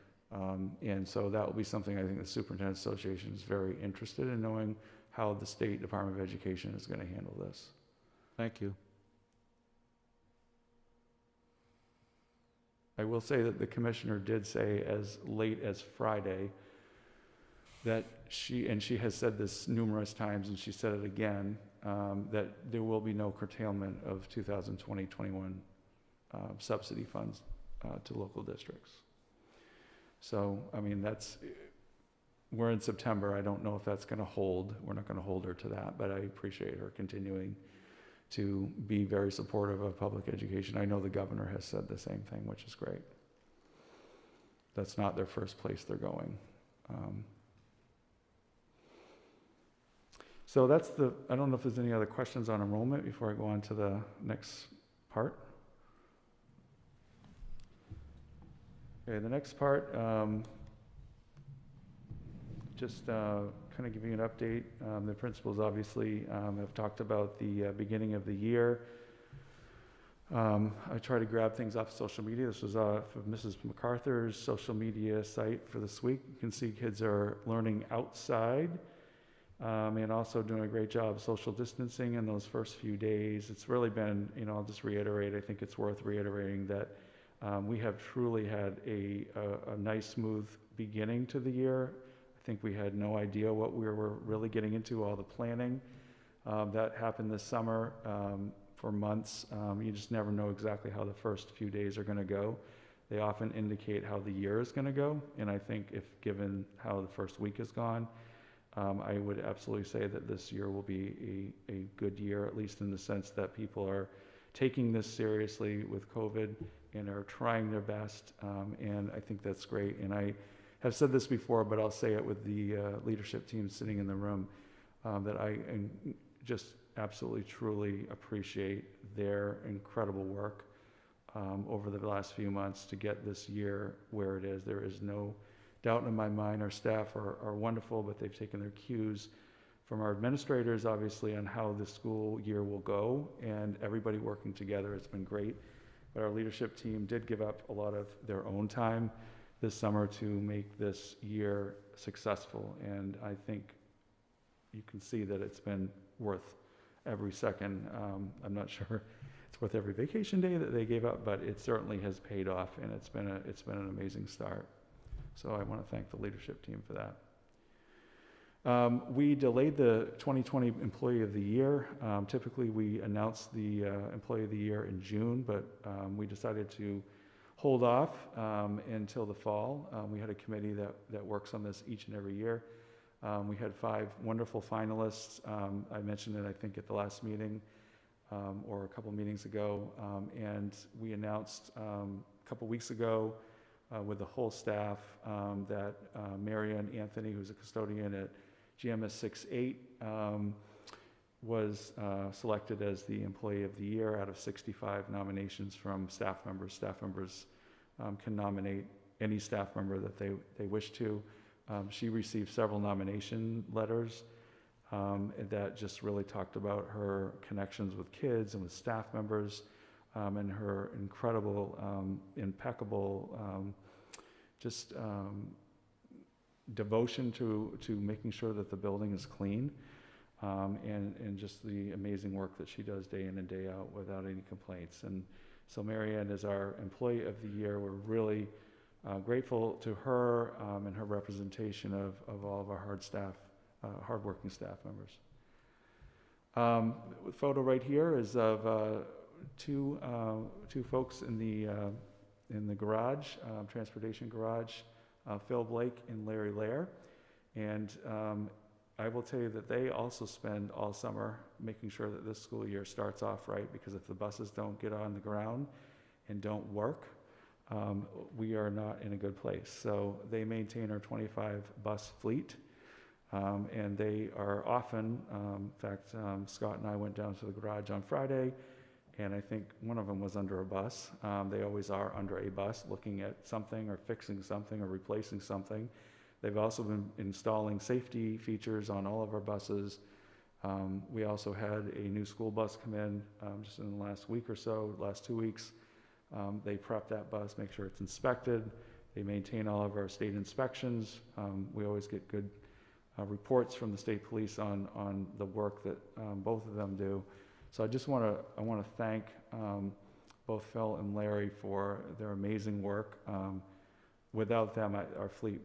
S11: And so that will be something I think the Superintendent Association is very interested in knowing how the State Department of Education is going to handle this.
S12: Thank you.
S11: I will say that the commissioner did say as late as Friday that she has said this numerous times, and she said it again, that there will be no curtailment of 2020-21 subsidy funds to local districts. So, I mean, we're in September. I don't know if that's going to hold. We're not going to hold her to that, but I appreciate her continuing to be very supportive of public education. I know the governor has said the same thing, which is great. That's not their first place they're going. So I don't know if there's any other questions on enrollment before I go on to the next part. Okay, the next part, just kind of give you an update. The principals obviously have talked about the beginning of the year. I try to grab things off social media. This was off of Mrs. MacArthur's social media site for this week. You can see kids are learning outside and also doing a great job social distancing in those first few days. It's really been, I'll just reiterate, I think it's worth reiterating that we have truly had a nice, smooth beginning to the year. I think we had no idea what we were really getting into, all the planning that happened this summer for months. You just never know exactly how the first few days are going to go. They often indicate how the year is going to go, and I think if given how the first week has gone, I would absolutely say that this year will be a good year, at least in the sense that people are taking this seriously with COVID and are trying their best, and I think that's great. And I have said this before, but I'll say it with the leadership team sitting in the room, that I just absolutely, truly appreciate their incredible work over the last few months to get this year where it is. There is no doubt in my mind our staff are wonderful, but they've taken their cues from our administrators, obviously, on how the school year will go, and everybody working together. It's been great. But our leadership team did give up a lot of their own time this summer to make this year successful, and I think you can see that it's been worth every second. I'm not sure it's worth every vacation day that they gave up, but it certainly has paid off, and it's been an amazing start. So I want to thank the leadership team for that. We delayed the 2020 Employee of the Year. Typically we announce the Employee of the Year in June, but we decided to hold off until the fall. We had a committee that works on this each and every year. We had 5 wonderful finalists. I mentioned it, I think, at the last meeting or a couple meetings ago, and we announced a couple weeks ago with the whole staff that Marianne Anthony, who's a custodian at GMS 6-8, was selected as the Employee of the Year out of 65 nominations from staff members. Staff members can nominate any staff member that they wish to. She received several nomination letters that just really talked about her connections with kids and with staff members, and her incredible, impeccable, devotion to making sure that the building is clean, and just the amazing work that she does day in and day out without any complaints. And so Marianne is our Employee of the Year. We're really grateful to her and her representation of all of our hardworking staff members. The photo right here is of two folks in the garage, transportation garage, Phil Blake and Larry Lair. And I will tell you that they also spend all summer making sure that this school year starts off right, because if the buses don't get on the ground and don't work, we are not in a good place. So they maintain our 25 bus fleet, and they are often, in fact, Scott and I went down to the garage on Friday, and I think one of them was under a bus. They always are under a bus, looking at something or fixing something or replacing something. They've also been installing safety features on all of our buses. We also had a new school bus come in just in the last week or so, last 2 weeks. They prep that bus, make sure it's inspected. They maintain all of our state inspections. We always get good reports from the state police on the work that both of them do. So I just want to thank both Phil and Larry for their amazing work. Without them, our fleet,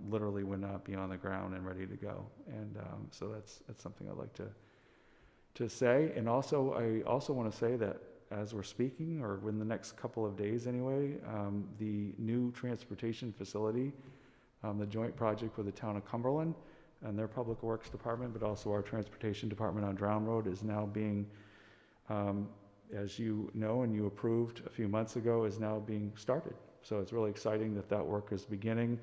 S11: literally would not be on the ground and ready to go. And so that's something I'd like to say. And also, I also want to say that as we're speaking, or within the next couple of days anyway, the new transportation facility, the joint project with the town of Cumberland and their public works department, but also our transportation department on Drown Road, is now being, as you know and you approved a few months ago, is now being started. So it's really exciting that that work is beginning.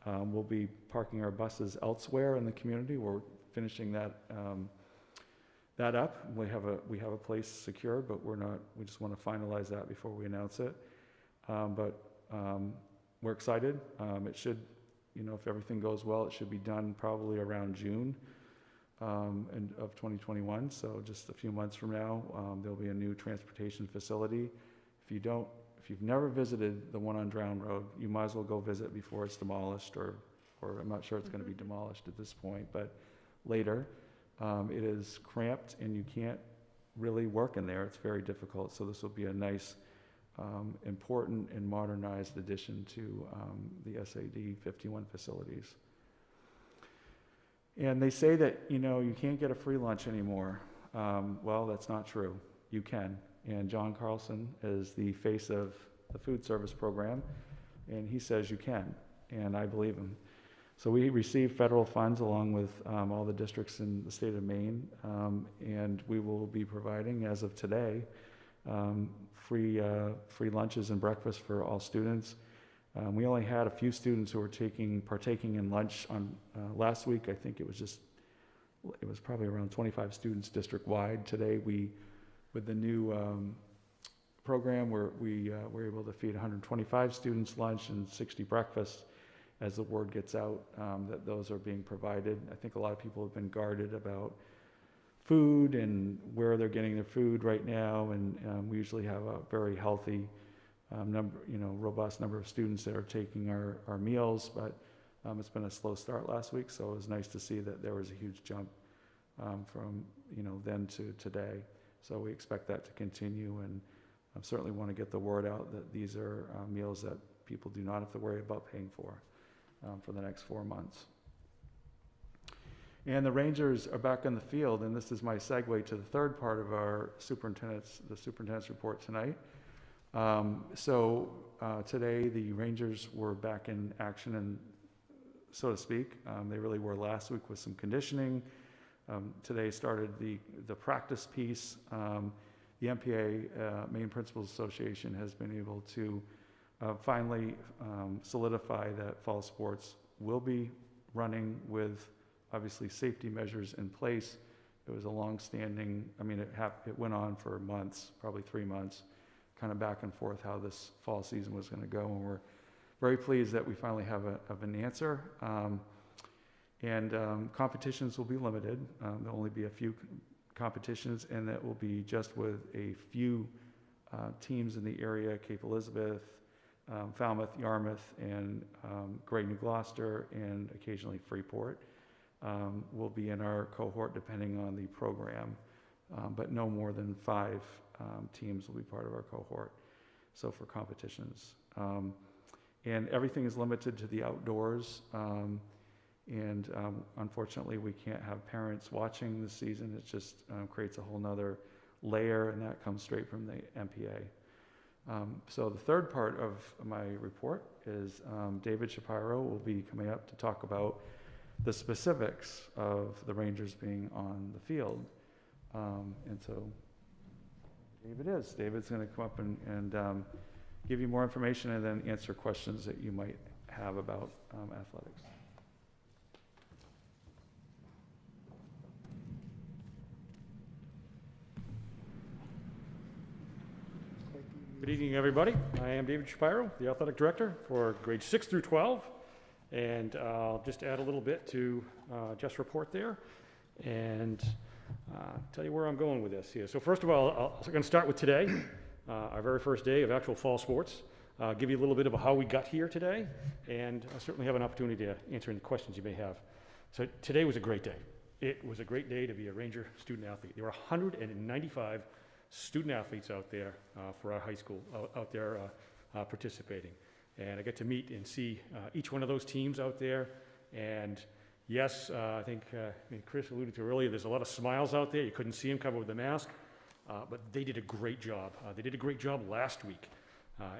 S11: We'll be parking our buses elsewhere in the community. We're finishing that up. We have a place secured, but we just want to finalize that before we announce it. But we're excited. It should, if everything goes well, it should be done probably around June of 2021. So just a few months from now, there'll be a new transportation facility. If you've never visited the one on Drown Road, you might as well go visit before it's demolished, or I'm not sure it's going to be demolished at this point, but later. It is cramped and you can't really work in there. It's very difficult. So this will be a nice, important and modernized addition to the SAD 51 facilities. And they say that, you can't get a free lunch anymore. Well, that's not true. You can. And John Carlson is the face of the food service program, and he says you can, and I believe him. So we receive federal funds along with all the districts in the state of Maine, and we will be providing, as of today, free lunches and breakfast for all students. We only had a few students who were partaking in lunch on last week. I think it was probably around 25 students district-wide. Today, with the new program, we were able to feed 125 students lunch and 60 breakfasts. As the word gets out that those are being provided. I think a lot of people have been guarded about food and where they're getting their food right now, and we usually have a very healthy robust number of students that are taking our meals, but it's been a slow start last week, so it was nice to see that there was a huge jump from then to today. So we expect that to continue, and I certainly want to get the word out that these are meals that people do not have to worry about paying for the next 4 months. And the Rangers are back in the field, and this is my segue to the third part of the superintendent's report tonight. Today the Rangers were back in action, and so to speak. They really were last week with some conditioning. Today started the practice piece. The MPA, Maine Principals Association, has been able to finally solidify that fall sports will be running with obviously safety measures in place. It was a long-standing, it went on for months, probably 3 months, kind of back and forth how this fall season was going to go, and we're very pleased that we finally have an answer. Competitions will be limited. There'll only be a few competitions, and that will be just with a few teams in the area: Cape Elizabeth, Falmouth, Yarmouth, and Great New Gloucester, and occasionally Freeport will be in our cohort depending on the program, but no more than 5 teams will be part of our cohort, so for competitions. And everything is limited to the outdoors, and unfortunately we can't have parents watching this season. It just creates a whole nother layer, and that comes straight from the MPA. So the third part of my report is David Shapiro will be coming up to talk about the specifics of the Rangers being on the field. And so David's going to come up and give you more information and then answer questions that you might have about athletics. Good evening, everybody. I am David Shapiro, the athletic director for grades 6 through 12. And I'll just add a little bit to Jeff's report there and tell you where I'm going with this here. So first of all, I'm going to start with today, our very first day of actual fall sports. Give you a little bit of how we got here today, and I certainly have an opportunity to answer any questions you may have. So today was a great day. It was a great day to be a Ranger student athlete. There were 195 student athletes out there for our high school out there participating. And I get to meet and see each one of those teams out there. And yes, I think Chris alluded to earlier, there's a lot of smiles out there. You couldn't see them covered with the mask, but they did a great job. They did a great job last week.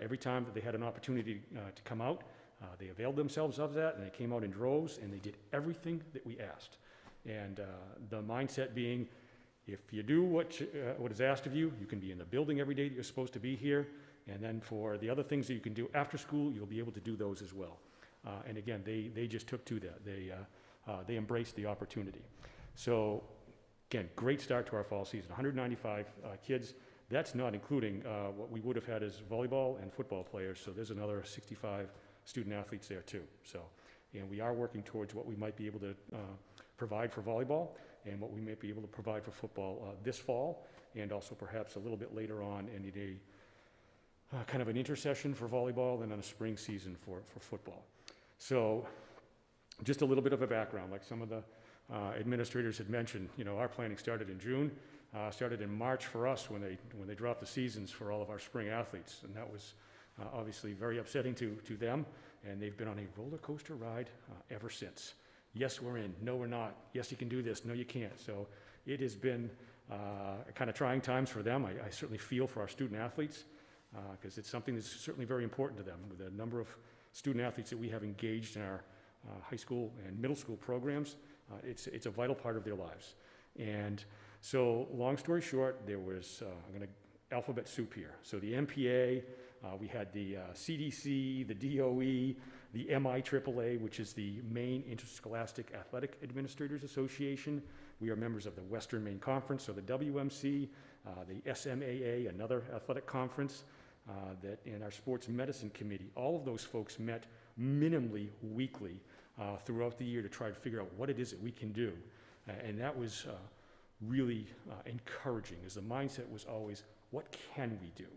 S11: Every time that they had an opportunity to come out, they availed themselves of that, and they came out in droves, and they did everything that we asked. And the mindset being, if you do what is asked of you, you can be in the building every day that you're supposed to be here. And then for the other things that you can do after school, you'll be able to do those as well. And again, they just took to that. They embraced the opportunity. So again, great start to our fall season. 195 kids. That's not including what we would have had as volleyball and football players. So there's another 65 student athletes there too. So, and we are working towards what we might be able to provide for volleyball and what we might be able to provide for football this fall, and also perhaps a little bit later on in a kind of an intercession for volleyball and then a spring season for football. So just a little bit of a background, like some of the administrators had mentioned, you know, our planning started in June, started in March for us when they dropped the seasons for all of our spring athletes, and that was obviously very upsetting to them, and they've been on a roller coaster ride ever since. Yes, we're in. No, we're not. Yes, you can do this. No, you can't. So it has been kind of trying times for them. I certainly feel for our student athletes because it's something that's certainly very important to them. With the number of student athletes that we have engaged in our high school and middle school programs, it's a vital part of their lives. And so long story short, there was, I'm going to alphabet soup here. So the MPA, we had the CDC, the DOE, the MIAAA, which is the Maine Interscholastic Athletic Administrators Association. We are members of the Western Maine Conference, so the WMC, the SMAA, another athletic conference, and our Sports Medicine Committee. All of those folks met minimally weekly throughout the year to try to figure out what it is that we can do. And that was really encouraging, as the mindset was always, what can we do?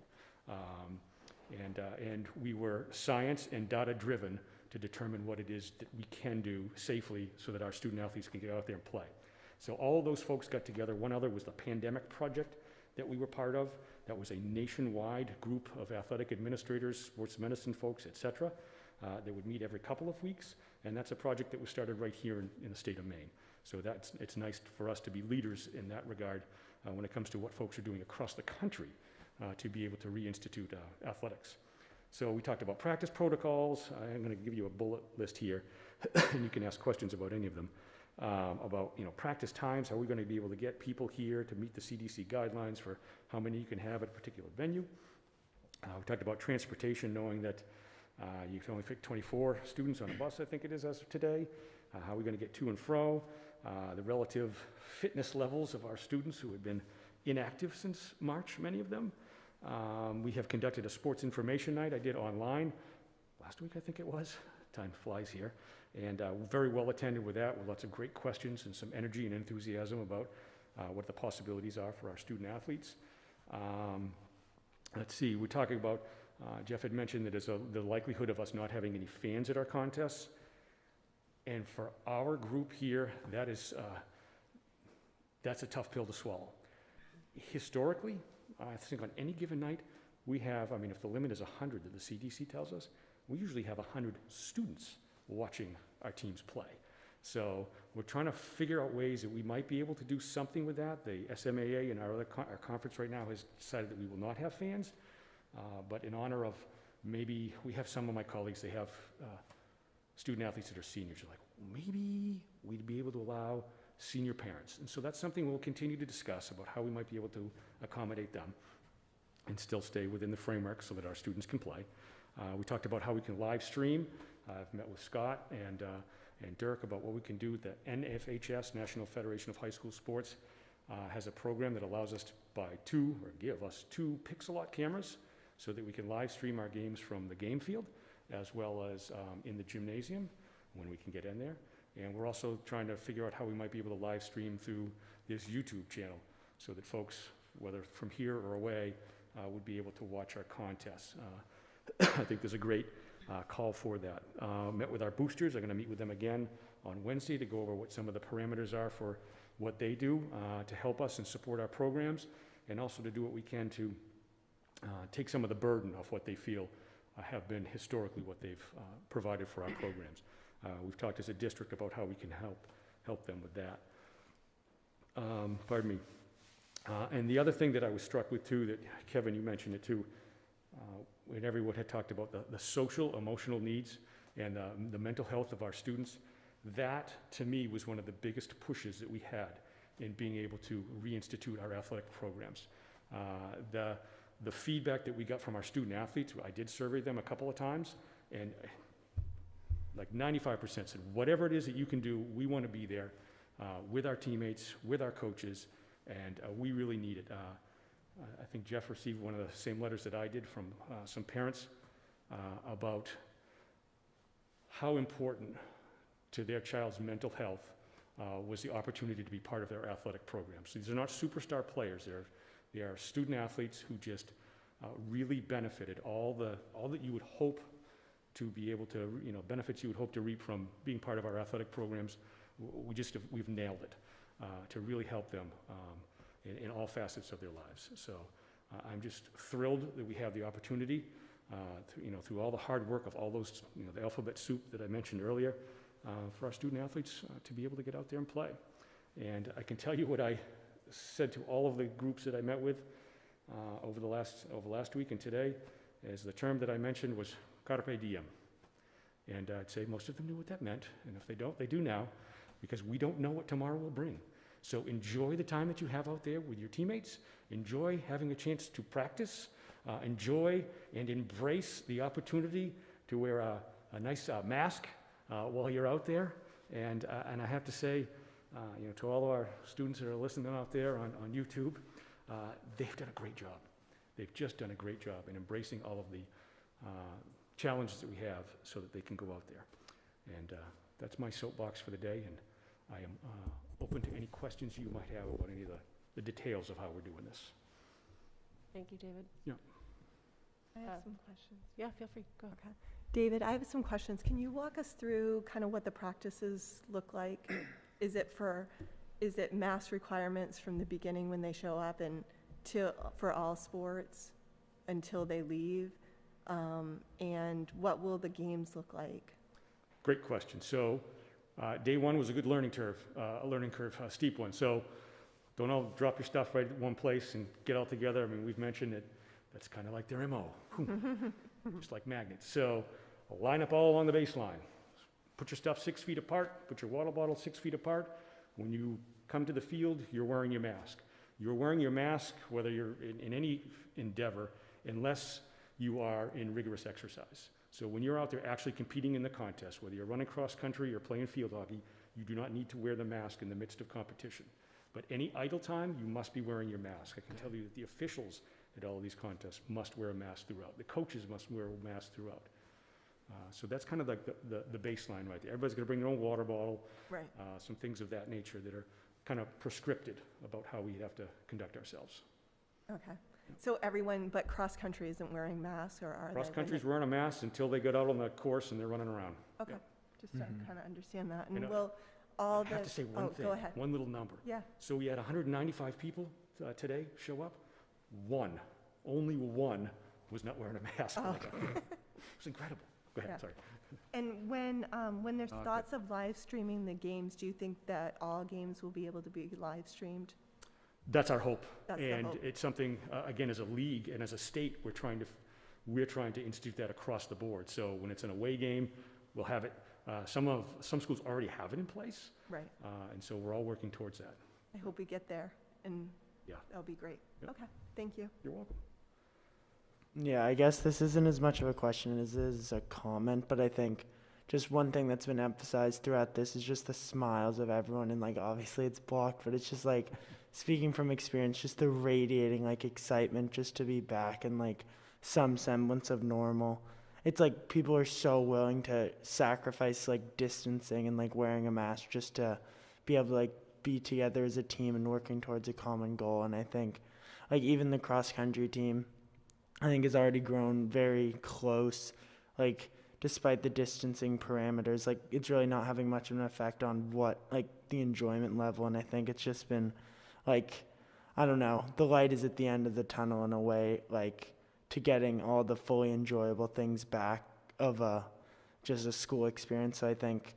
S11: And we were science and data driven to determine what it is that we can do safely so that our student athletes can get out there and play. So all of those folks got together. One other was the pandemic project that we were part of. That was a nationwide group of athletic administrators, sports medicine folks, et cetera, that would meet every couple of weeks. And that's a project that was started right here in the state of Maine. So it's nice for us to be leaders in that regard when it comes to what folks are doing across the country to be able to reinstitute athletics. So we talked about practice protocols. I'm going to give you a bullet list here, and you can ask questions about any of them. About practice times, how are we going to be able to get people here to meet the CDC guidelines for how many you can have at a particular venue. We talked about transportation, knowing that you can only fit 24 students on a bus, I think it is as of today. How are we going to get to and fro? The relative fitness levels of our students who have been inactive since March, many of them. We have conducted a sports information night I did online last week, I think it was. Time flies here. And very well attended with that, with lots of great questions and some energy and enthusiasm about what the possibilities are for our student athletes. Let's see, we're talking about, Jeff had mentioned that there's the likelihood of us not having any fans at our contests. And for our group here, that's a tough pill to swallow. Historically, I think on any given night, we have, if the limit is 100 that the CDC tells us, we usually have 100 students watching our teams play. So we're trying to figure out ways that we might be able to do something with that. The SMAA and our conference right now has decided that we will not have fans, but in honor of maybe, we have some of my colleagues, they have student athletes that are seniors. You're like, maybe we'd be able to allow senior parents. And so that's something we'll continue to discuss about how we might be able to accommodate them.
S13: and still stay within the framework so that our students can play. We talked about how we can live stream. I've met with Scott and Dirk about what we can do. The NFHS, National Federation of High School Sports, has a program that allows us to give us two Pixelot cameras so that we can live stream our games from the game field as well as in the gymnasium when we can get in there. And we're also trying to figure out how we might be able to live stream through this YouTube channel so that folks, whether from here or away, would be able to watch our contests. I think there's a great call for that. Met with our boosters. I'm going to meet with them again on Wednesday to go over what some of the parameters are for what they do to help us and support our programs, and also to do what we can to take some of the burden of what they feel have been historically what they've provided for our programs. We've talked as a district about how we can help them with that. Pardon me. And the other thing that I was struck with too, that Kevin, you mentioned it too, when everyone had talked about the social, emotional needs and the mental health of our students, that to me was one of the biggest pushes that we had in being able to reinstitute our athletic programs. The feedback that we got from our student athletes, I did survey them a couple of times, and like 95% said, whatever it is that you can do, we want to be there with our teammates, with our coaches, and we really need it. I think Jeff received one of the same letters that I did from some parents about how important to their child's mental health was the opportunity to be part of their athletic programs. So these are not superstar players. They are student athletes who just really benefited all that you would hope to be able to, benefits you would hope to reap from being part of our athletic programs. We've nailed it to really help them in all facets of their lives. So I'm just thrilled that we have the opportunity, through all the hard work of all those, the alphabet soup that I mentioned earlier, for our student athletes to be able to get out there and play. And I can tell you what I said to all of the groups that I met with over the last week and today, is the term that I mentioned was carpe diem. And I'd say most of them knew what that meant, and if they don't, they do now, because we don't know what tomorrow will bring. So enjoy the time that you have out there with your teammates, enjoy having a chance to practice, enjoy and embrace the opportunity to wear a nice mask while you're out there. And I have to say, to all of our students that are listening out there on YouTube, they've done a great job. They've just done a great job in embracing all of the challenges that we have so that they can go out there. And that's my soapbox for the day, and I am open to any questions you might have about any of the details of how we're doing this.
S2: Thank you, David.
S13: Yeah.
S6: I have some questions.
S2: Yeah, feel free. Go.
S6: Okay. David, I have some questions. Can you walk us through kind of what the practices look like? Is it mass requirements from the beginning when they show up and for all sports until they leave? And what will the games look like?
S13: Great question. So day one was a good learning curve, a steep one. So don't all drop your stuff right at one place and get all together. I mean, we've mentioned that that's kind of like their MO, just like magnets. So line up all along the baseline. Put your stuff 6 feet apart, put your water bottle 6 feet apart. When you come to the field, you're wearing your mask. You're wearing your mask whether you're in any endeavor, unless you are in rigorous exercise. So when you're out there actually competing in the contest, whether you're running cross country or playing field hockey, you do not need to wear the mask in the midst of competition. But any idle time, you must be wearing your mask. I can tell you that the officials at all of these contests must wear a mask throughout. The coaches must wear a mask throughout. So that's kind of like the baseline right there. Everybody's gonna bring their own water bottle.
S6: Right.
S13: Some things of that nature that are kind of prescripted about how we have to conduct ourselves.
S6: Okay. So everyone but cross country isn't wearing masks, or are they?
S13: Cross country's wearing a mask until they get out on the course and they're running around.
S6: Okay.
S13: Yeah.
S6: Just to kind of understand that.
S13: You
S6: And
S13: know,
S6: will all
S13: I have to say one thing,
S6: go ahead.
S13: one little number.
S6: Yeah.
S13: So we had 195 people today show up. Only one was not wearing a mask.
S6: Oh.
S13: It was incredible. Go ahead,
S6: Yeah.
S13: sorry.
S6: And when there's thoughts of live streaming the games, do you think that all games will be able to be live streamed?
S13: That's our hope.
S6: That's the
S13: And
S6: hope.
S13: it's something, again, as a league and as a state, we're trying to institute that across the board. So when it's an away game, we'll have it. Some schools already have it in place.
S6: Right.
S13: And so we're all working towards that.
S6: I hope we get there, and
S13: Yeah.
S6: that'll be great.
S13: Yep.
S6: Okay, thank you.
S13: You're welcome.
S9: Yeah, I guess this isn't as much of a question as it is a comment, but I think just one thing that's been emphasized throughout this is just the smiles of everyone, and like obviously it's blocked, but it's just like speaking from experience, just the radiating like excitement just to be back and like some semblance of normal. It's like people are so willing to sacrifice like distancing and like wearing a mask just to be able to like be together as a team and working towards a common goal. And I think like even the cross country team, I think has already grown very close, like despite the distancing parameters, like it's really not having much of an effect on what like the enjoyment level. And I think it's just been like, I don't know, the light is at the end of the tunnel in a way, like to getting all the fully enjoyable things back of just a school experience. So I think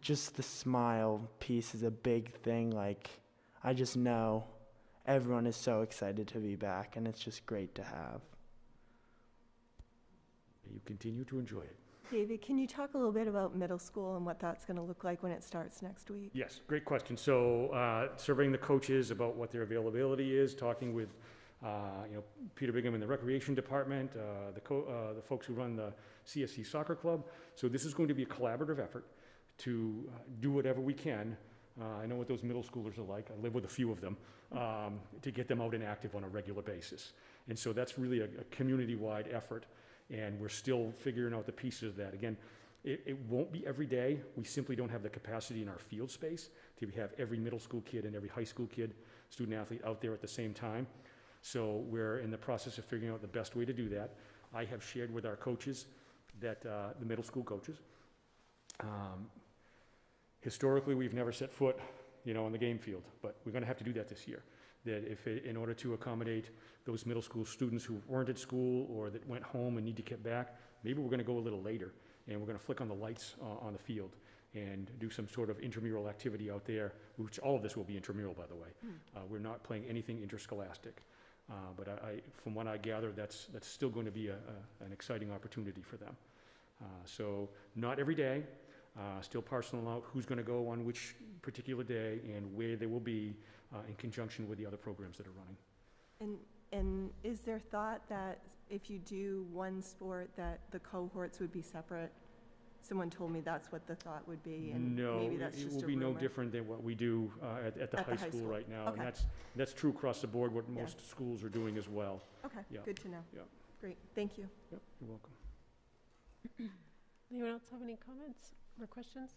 S9: just the smile piece is a big thing. Like I just know everyone is so excited to be back, and it's just great to have.
S13: You continue to enjoy it.
S6: David, can you talk a little bit about middle school and what that's going to look like when it starts next week?
S13: Yes, great question. So surveying the coaches about what their availability is, talking with Peter Bigham in the recreation department, the folks who run the CSC soccer club. So this is going to be a collaborative effort to do whatever we can. I know what those middle schoolers are like. I live with a few of them, to get them out and active on a regular basis. And so that's really a community-wide effort, and we're still figuring out the pieces of that. Again, it won't be every day. We simply don't have the capacity in our field space to have every middle school kid and every high school kid, student athlete out there at the same time. So we're in the process of figuring out the best way to do that. I have shared with our coaches that, the middle school coaches, historically we've never set foot, on the game field, but we're gonna have to do that this year. That in order to accommodate those middle school students who weren't at school or that went home and need to get back, maybe we're gonna go a little later and we're gonna flick on the lights on the field and do some sort of intramural activity out there, which all of this will be intramural, by the way. We're not playing anything interscholastic. But from what I gather, that's still going to be an exciting opportunity for them. So not every day, still parceling out who's going to go on which particular day and where they will be in conjunction with the other programs that are running.
S6: And is there thought that if you do one sport that the cohorts would be separate? Someone told me that's what the thought would be, and maybe that's just a rumor.
S13: It will be no different than what we do at the high school right now.
S6: Okay.
S13: And that's true across the board, what most schools are doing as well.
S6: Okay,
S13: Yeah.
S6: good to know.
S13: Yeah.
S6: Great, thank you.
S13: Yep, you're welcome.
S2: Anyone else have any comments or questions?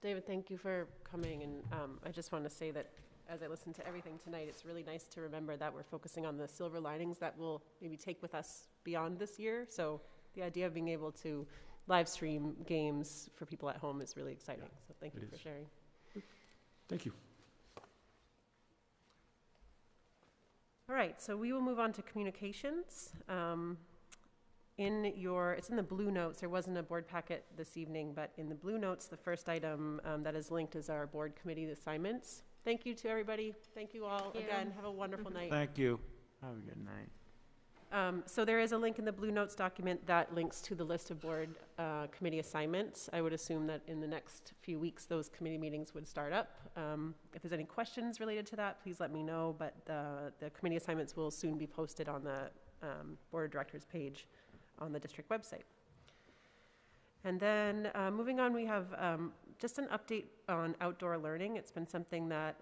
S2: David, thank you for coming, and I just want to say that as I listen to everything tonight, it's really nice to remember that we're focusing on the silver linings that we'll maybe take with us beyond this year. So the idea of being able to live stream games for people at home is really exciting. So thank you for sharing.
S13: Thank you.
S2: All right, so we will move on to communications. It's in the blue notes. There wasn't a board packet this evening, but in the blue notes, the first item that is linked is our board committee assignments. Thank you to everybody. Thank you all again. Have a wonderful night.
S12: Thank you.
S9: Have a good night.
S2: So there is a link in the Blue Notes document that links to the list of board committee assignments. I would assume that in the next few weeks, those committee meetings would start up. If there's any questions related to that, please let me know, but the committee assignments will soon be posted on the board of directors page on the district website. And then moving on, we have just an update on outdoor learning. It's been something that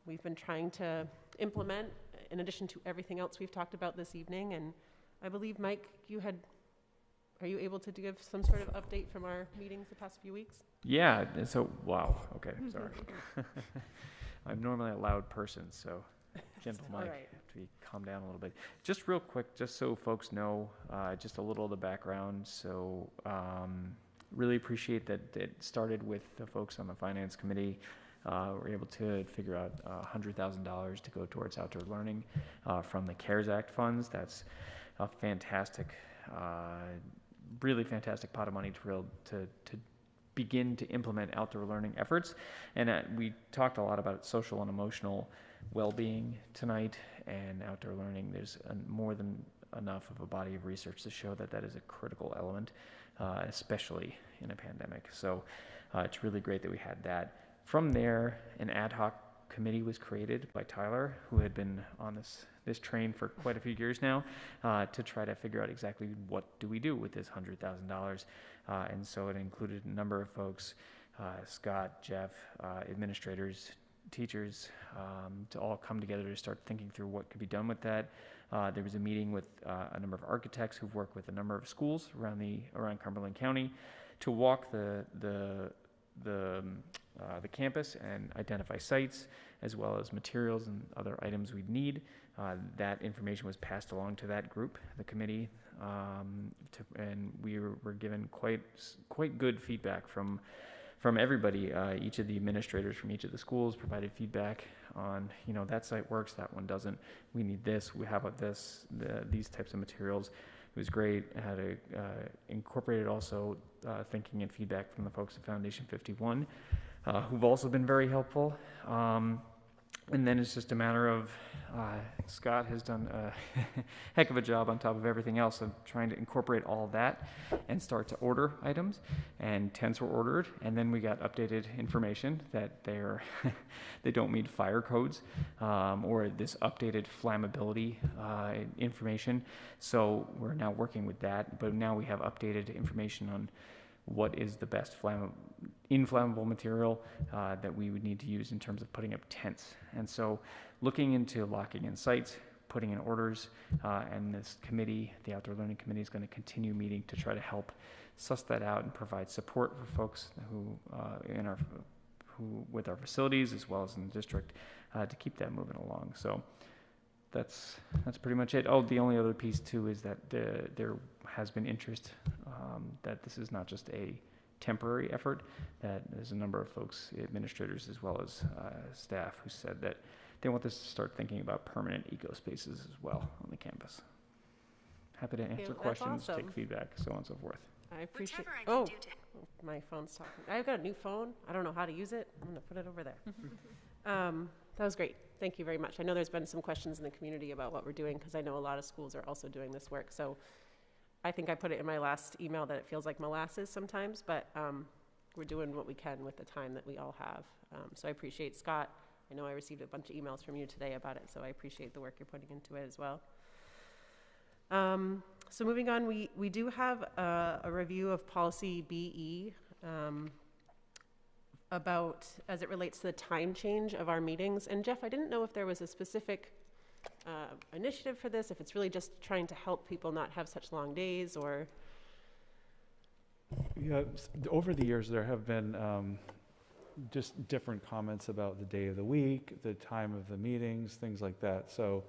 S2: we've been trying to implement in addition to everything else we've talked about this evening. And I believe, Mike, are you able to give some sort of update from our meetings the past few weeks?
S7: Yeah, so, wow, okay, sorry. I'm normally a loud person, so gentle Mike,
S2: right.
S7: have to calm down a little bit. Just real quick, just so folks know, just a little of the background. So really appreciate that it started with the folks on the finance committee. We're able to figure out $100,000 to go towards outdoor learning from the CARES Act funds. That's a fantastic, really fantastic pot of money to begin to implement outdoor learning efforts. And we talked a lot about social and emotional well-being tonight, and outdoor learning. There's more than enough of a body of research to show that that is a critical element, especially in a pandemic. So it's really great that we had that. From there, an ad hoc committee was created by Tyler, who had been on this train for quite a few years now, to try to figure out exactly what do we do with this $100,000. And so it included a number of folks, Scott, Jeff, administrators, teachers, to all come together to start thinking through what could be done with that. There was a meeting with a number of architects who've worked with a number of schools around Cumberland County to walk the campus and identify sites, as well as materials and other items we'd need. That information was passed along to that group, the committee, and we were given quite good feedback from everybody. Each of the administrators from each of the schools provided feedback on, that site works, that one doesn't. We need this. How about this? These types of materials. It was great. I had incorporated also thinking and feedback from the folks at Foundation 51, who've also been very helpful. And then it's just a matter of Scott has done a heck of a job on top of everything else of trying to incorporate all of that and start to order items. And tents were ordered, and then we got updated information that they don't meet fire codes or this updated flammability information. So we're now working with that, but now we have updated information on what is the best inflammable material that we would need to use in terms of putting up tents. And so looking into locking in sites, putting in orders, and this committee, the Outdoor Learning Committee, is going to continue meeting to try to help suss that out and provide support for folks who with our facilities as well as in the district to keep that moving along. So that's pretty much it. Oh, the only other piece too is that there has been interest that this is not just a temporary effort, that there's a number of folks, administrators as well as staff, who said that they want this to start thinking about permanent eco spaces as well on the campus. Happy to answer questions,
S2: awesome.
S7: take feedback, so on and so forth.
S2: I appreciate. Oh, my phone's talking. I've got a new phone. I don't know how to use it. I'm going to put it over there. That was great. Thank you very much. I know there's been some questions in the community about what we're doing, because I know a lot of schools are also doing this work. So I think I put it in my last email that it feels like molasses sometimes, but we're doing what we can with the time that we all have. So I appreciate Scott. I know I received a bunch of emails from you today about it, so I appreciate the work you're putting into it as well. So moving on, we do have a review of policy BE about, as it relates to the time change of our meetings. And Jeff, I didn't know if there was a specific initiative for this, if it's really just trying to help people not have such long days, or...
S11: Yeah, over the years there have been just different comments about the day of the week, the time of the meetings, things like that. So,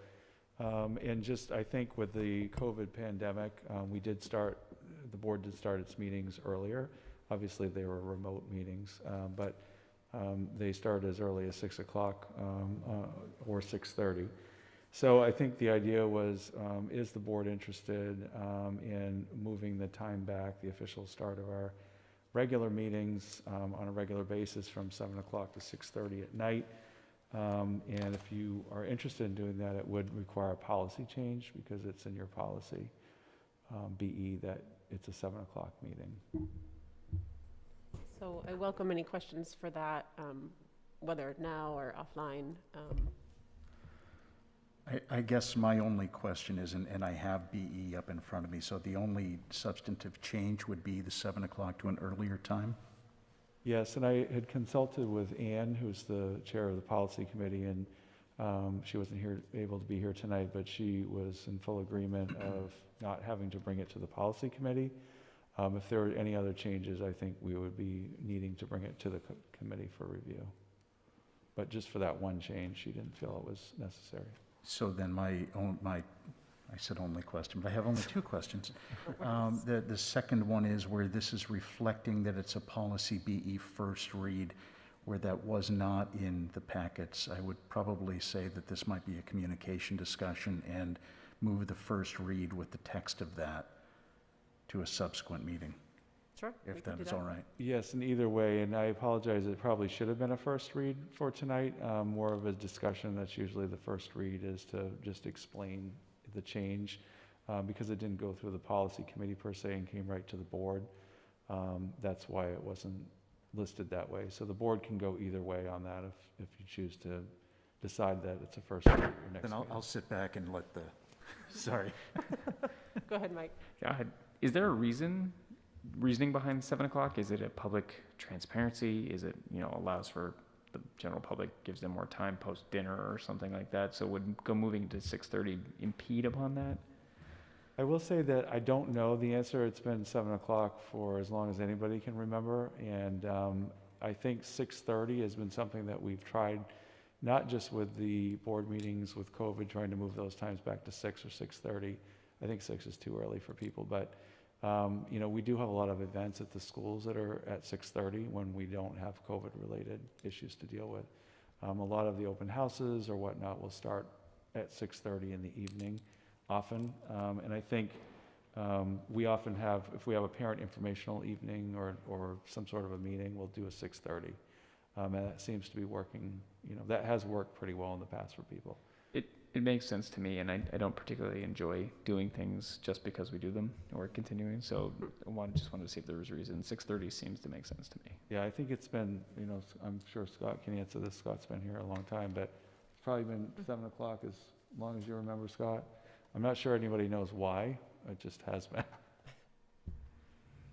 S11: and just I think with the COVID pandemic, the board did start its meetings earlier. Obviously they were remote meetings, but they started as early as 6 o'clock or 6:30. So I think the idea was, is the board interested in moving the time back, the official start of our regular meetings on a regular basis from 7 o'clock to 6:30 at night? And if you are interested in doing that, it would require a policy change, because it's in your policy, BE, that it's a 7 o'clock meeting.
S2: So I welcome any questions for that, whether now or offline.
S10: I guess my only question is, and I have BE up in front of me, so the only substantive change would be the 7 o'clock to an earlier time?
S11: Yes, and I had consulted with Anne, who's the chair of the policy committee, and she wasn't able to be here tonight, but she was in full agreement of not having to bring it to the policy committee. If there were any other changes, I think we would be needing to bring it to the committee for review. But just for that one change, she didn't feel it was necessary.
S10: So then I said only question, but I have only two questions. The second one is where this is reflecting that it's a policy BE first read, where that was not in the packets. I would probably say that this might be a communication discussion and move the first read with the text of that to a subsequent meeting.
S2: Sure.
S10: If that is all right.
S11: Yes, in either way, and I apologize, it probably should have been a first read for tonight, more of a discussion. That's usually the first read, is to just explain the change, because it didn't go through the policy committee per se and came right to the board. That's why it wasn't listed that way. So the board can go either way on that if you choose to decide that it's a first read at your next
S10: Then
S11: meeting.
S10: I'll sit back and let the, sorry.
S2: Go ahead, Mike.
S7: Is there a reasoning behind 7 o'clock? Is it a public transparency? Is it, allows for the general public, gives them more time post dinner or something like that? So would moving to 6:30 impede upon that?
S11: I will say that I don't know the answer. It's been 7 o'clock for as long as anybody can remember, and I think 6:30 has been something that we've tried, not just with the board meetings with COVID, trying to move those times back to 6 or 6:30. I think 6 is too early for people, but we do have a lot of events at the schools that are at 6:30 when we don't have COVID-related issues to deal with. A lot of the open houses or whatnot will start at 6:30 in the evening often, and I think we often have, if we have a parent informational evening or some sort of a meeting, we'll do a 6:30. And that seems to be working, that has worked pretty well in the past for people.
S7: It makes sense to me, and I don't particularly enjoy doing things just because we do them or continuing, so I just wanted to see if there was a reason. 6:30 seems to make sense to me.
S11: Yeah, I think it's been, I'm sure Scott can answer this. Scott's been here a long time, but it's probably been 7 o'clock as long as you remember, Scott. I'm not sure anybody knows why. It just has been.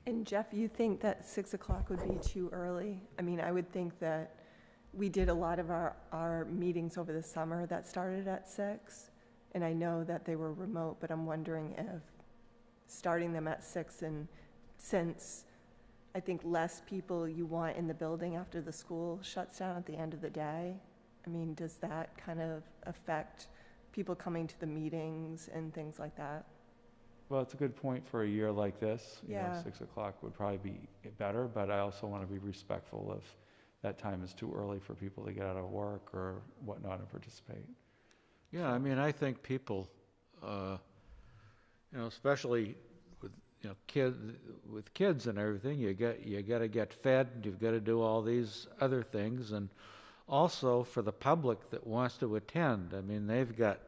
S6: And Jeff, you think that 6 o'clock would be too early? I mean, I would think that we did a lot of our meetings over the summer that started at 6, and I know that they were remote, but I'm wondering if starting them at 6, and since I think less people you want in the building after the school shuts down at the end of the day, I mean, does that kind of affect people coming to the meetings and things like that?
S11: Well, it's a good point for a year like this.
S6: Yeah.
S11: 6 o'clock would probably be better, but I also want to be respectful of that time is too early for people to get out of work or whatnot and participate.
S12: Yeah, I mean, I think people, especially with kids and everything, you got to get fed. You've got to do all these other things, and also for the public that wants to attend. I mean, they've got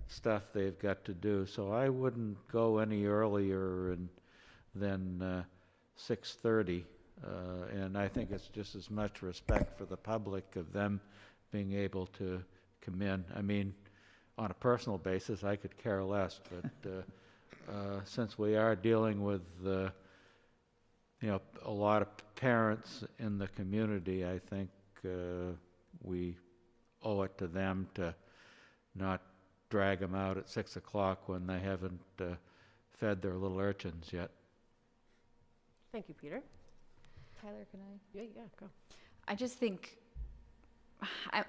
S12: stuff they've got to do, so I wouldn't go any earlier than 6:30. And I think it's just as much respect for the public of them being able to come in. I mean, on a personal basis, I could care less, but since we are dealing with, a lot of parents in the community, I think we owe it to them to not drag them out at 6 o'clock when they haven't fed their little urchins yet.
S2: Thank you, Peter.
S3: Tyler, can I?
S2: Yeah, go.
S3: I just think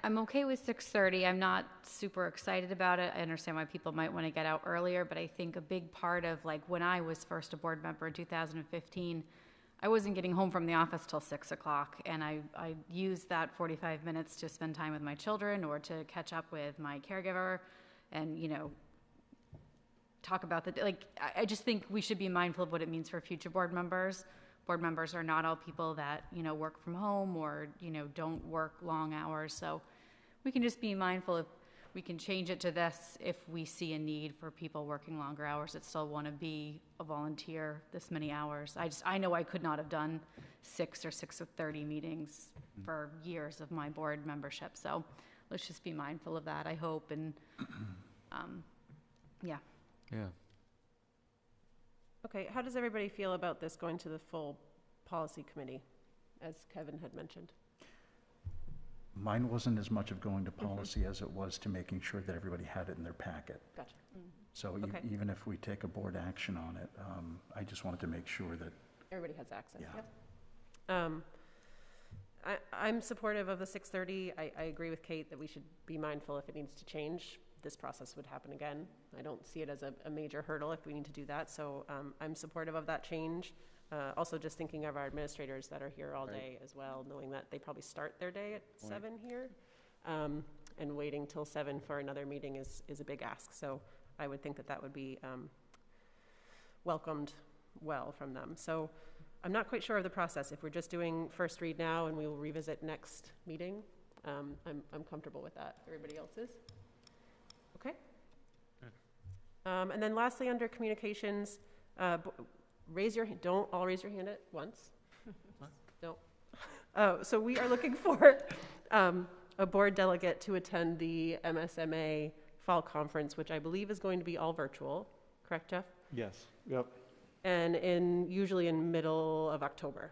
S3: I'm okay with 6:30. I'm not super excited about it. I understand why people might want to get out earlier, but I think a big part of when I was first a board member in 2015, I wasn't getting home from the office till 6 o'clock, and I used that 45 minutes to spend time with my children or to catch up with my caregiver and, talk about I just think we should be mindful of what it means for future board members. Board members are not all people that, work from home or, don't work long hours. So we can just be mindful if we can change it to this if we see a need for people working longer hours that still want to be a volunteer this many hours. I know I could not have done 6 or 6:30 meetings for years of my board membership. So let's just be mindful of that, I hope. And yeah.
S12: Yeah.
S2: Okay, how does everybody feel about this going to the full policy committee, as Kevin had mentioned?
S10: Mine wasn't as much of going to policy as it was to making sure that everybody had it in their packet.
S2: Gotcha.
S10: So
S2: Okay.
S10: even if we take a board action on it, I just wanted to make sure that,
S2: Everybody has access.
S10: Yeah.
S2: Yep. I'm supportive of the 6:30. I agree with Kate that we should be mindful if it needs to change. This process would happen again. I don't see it as a major hurdle if we need to do that. So I'm supportive of that change. Also just thinking of our administrators that are here all day as well, knowing that they probably start their day at 7 here. And waiting till 7 for another meeting is a big ask. So I would think that would be welcomed well from them. So I'm not quite sure of the process. If we're just doing first read now and we will revisit next meeting, I'm comfortable with that. Everybody else is? Okay. And then lastly, under communications, don't all raise your hand at once. Don't. So we are looking for a board delegate to attend the MSMA Fall Conference, which I believe is going to be all virtual. Correct, Jeff?
S11: Yes, yep.
S2: And usually in middle of October.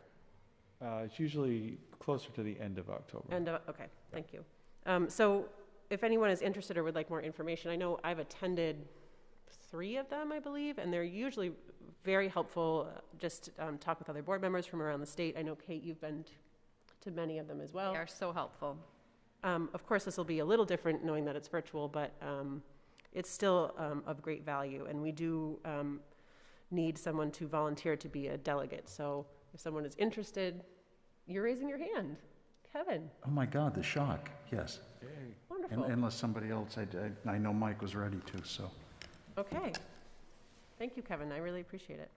S11: It's usually closer to the end of October.
S2: Okay, thank you. So if anyone is interested or would like more information, I know I've attended 3 of them, I believe, and they're usually very helpful. Just talk with other board members from around the state. I know, Kate, you've been to many of them as well.
S3: They are so helpful.
S2: Of course, this will be a little different knowing that it's virtual, but it's still of great value. And we do need someone to volunteer to be a delegate. So if someone is interested, you're raising your hand. Kevin.
S10: Oh my God, the shock, yes.
S2: Wonderful.
S10: Unless somebody else, I know Mike was ready to, so.
S2: Okay. Thank you, Kevin. I really appreciate it.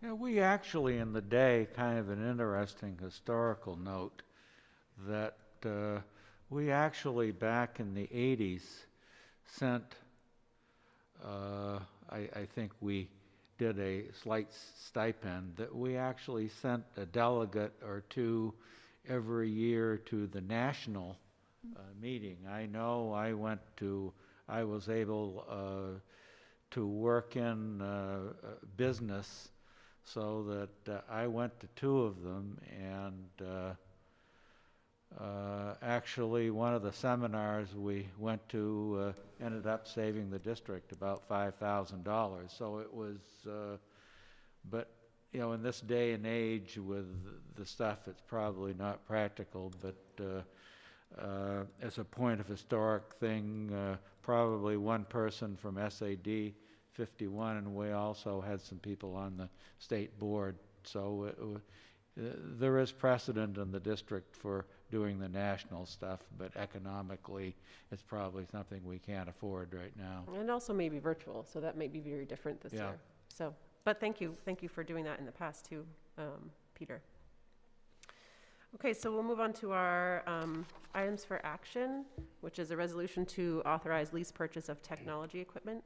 S12: Yeah, we actually, in the day, kind of an interesting historical note, that we actually, back in the 80s, sent, I think we did a slight stipend, that we actually sent a delegate or two every year to the national meeting. I know I was able to work in business, so that I went to 2 of them, and actually one of the seminars we went to ended up saving the district about $5,000. So it was, but you know, in this day and age with the stuff, it's probably not practical, but as a point of historic thing, probably one person from SAD 51, and we also had some people on the state board. So there is precedent in the district for doing the national stuff, but economically, it's probably something we can't afford right now.
S2: And also maybe virtual, so that may be very different this year. So, but thank you for doing that in the past too, Peter. Okay, so we'll move on to our items for action, which is a resolution to authorize lease purchase of technology equipment.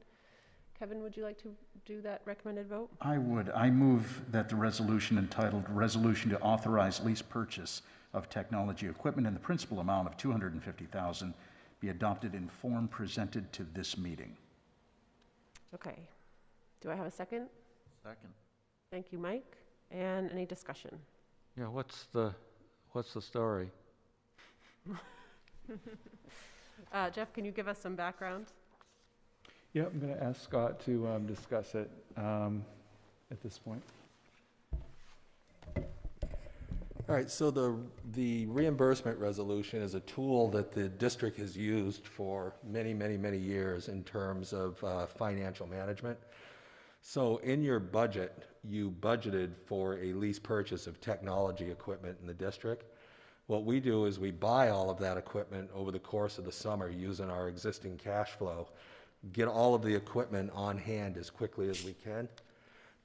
S2: Kevin, would you like to do that recommended vote?
S10: I would. I move that the resolution entitled Resolution to Authorize Lease Purchase of Technology Equipment in the principal amount of $250,000 be adopted in form presented to this meeting.
S2: Okay. Do I have a second?
S12: Second.
S2: Thank you, Mike. And any discussion?
S12: Yeah, what's the story?
S2: Jeff, can you give us some background?
S11: Yeah, I'm going to ask Scott to discuss it at this point.
S14: All right, so the reimbursement resolution is a tool that the district has used for many, many, many years in terms of financial management. So in your budget, you budgeted for a lease purchase of technology equipment in the district. What we do is we buy all of that equipment over the course of the summer using our existing cash flow, get all of the equipment on hand as quickly as we can.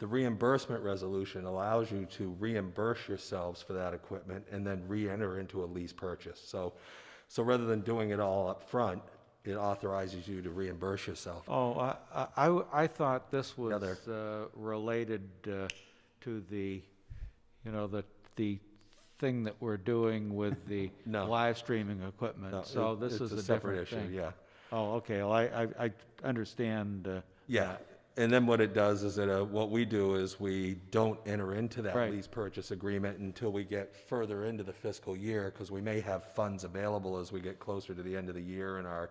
S14: The reimbursement resolution allows you to reimburse yourselves for that equipment and then re-enter into a lease purchase. So rather than doing it all up front, it authorizes you to reimburse yourself.
S12: Oh, I thought this was related to the, you know, the thing that we're doing with the live streaming equipment.
S14: No,
S12: so this is a
S14: separate
S12: different
S14: issue,
S12: thing.
S14: yeah.
S12: Oh, okay. Well, I understand.
S14: Yeah. And then what it does is that what we do is we don't enter into that
S12: Right.
S14: lease purchase agreement until we get further into the fiscal year, because we may have funds available as we get closer to the end of the year in our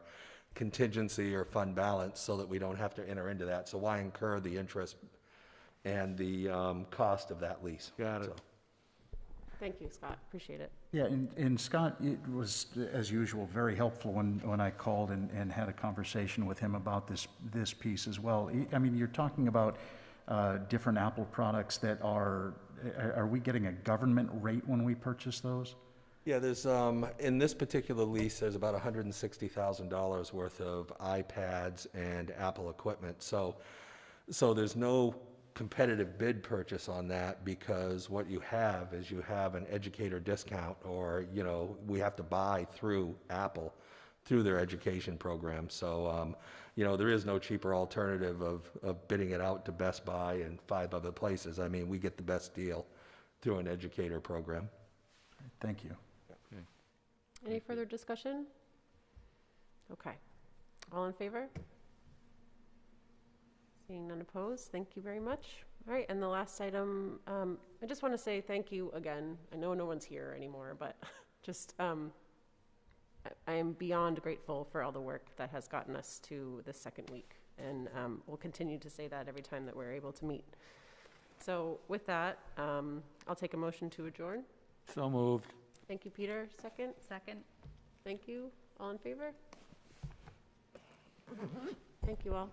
S14: contingency or fund balance, so that we don't have to enter into that. So why incur the interest and the cost of that lease?
S12: Got it.
S14: So.
S2: Thank you, Scott. Appreciate it.
S10: Yeah, and Scott, it was, as usual, very helpful when I called and had a conversation with him about this piece as well. I mean, you're talking about different Apple products that are we getting a government rate when we purchase those?
S14: Yeah, there's, in this particular lease, there's about $160,000 worth of iPads and Apple equipment. So there's no competitive bid purchase on that, because what you have is you have an educator discount, or, you know, we have to buy through Apple, through their education program. So, you know, there is no cheaper alternative of bidding it out to Best Buy and 5 other places. I mean, we get the best deal through an educator program.
S10: Thank you.
S2: Any further discussion? Okay. All in favor? Seeing none opposed, thank you very much. All right, and the last item, I just want to say thank you again. I know no one's here anymore, but just I am beyond grateful for all the work that has gotten us to the second week, and we'll continue to say that every time that we're able to meet. So with that, I'll take a motion to adjourn.
S12: So moved.
S2: Thank you, Peter. Second?
S3: Second.
S2: Thank you. All in favor? Thank you all.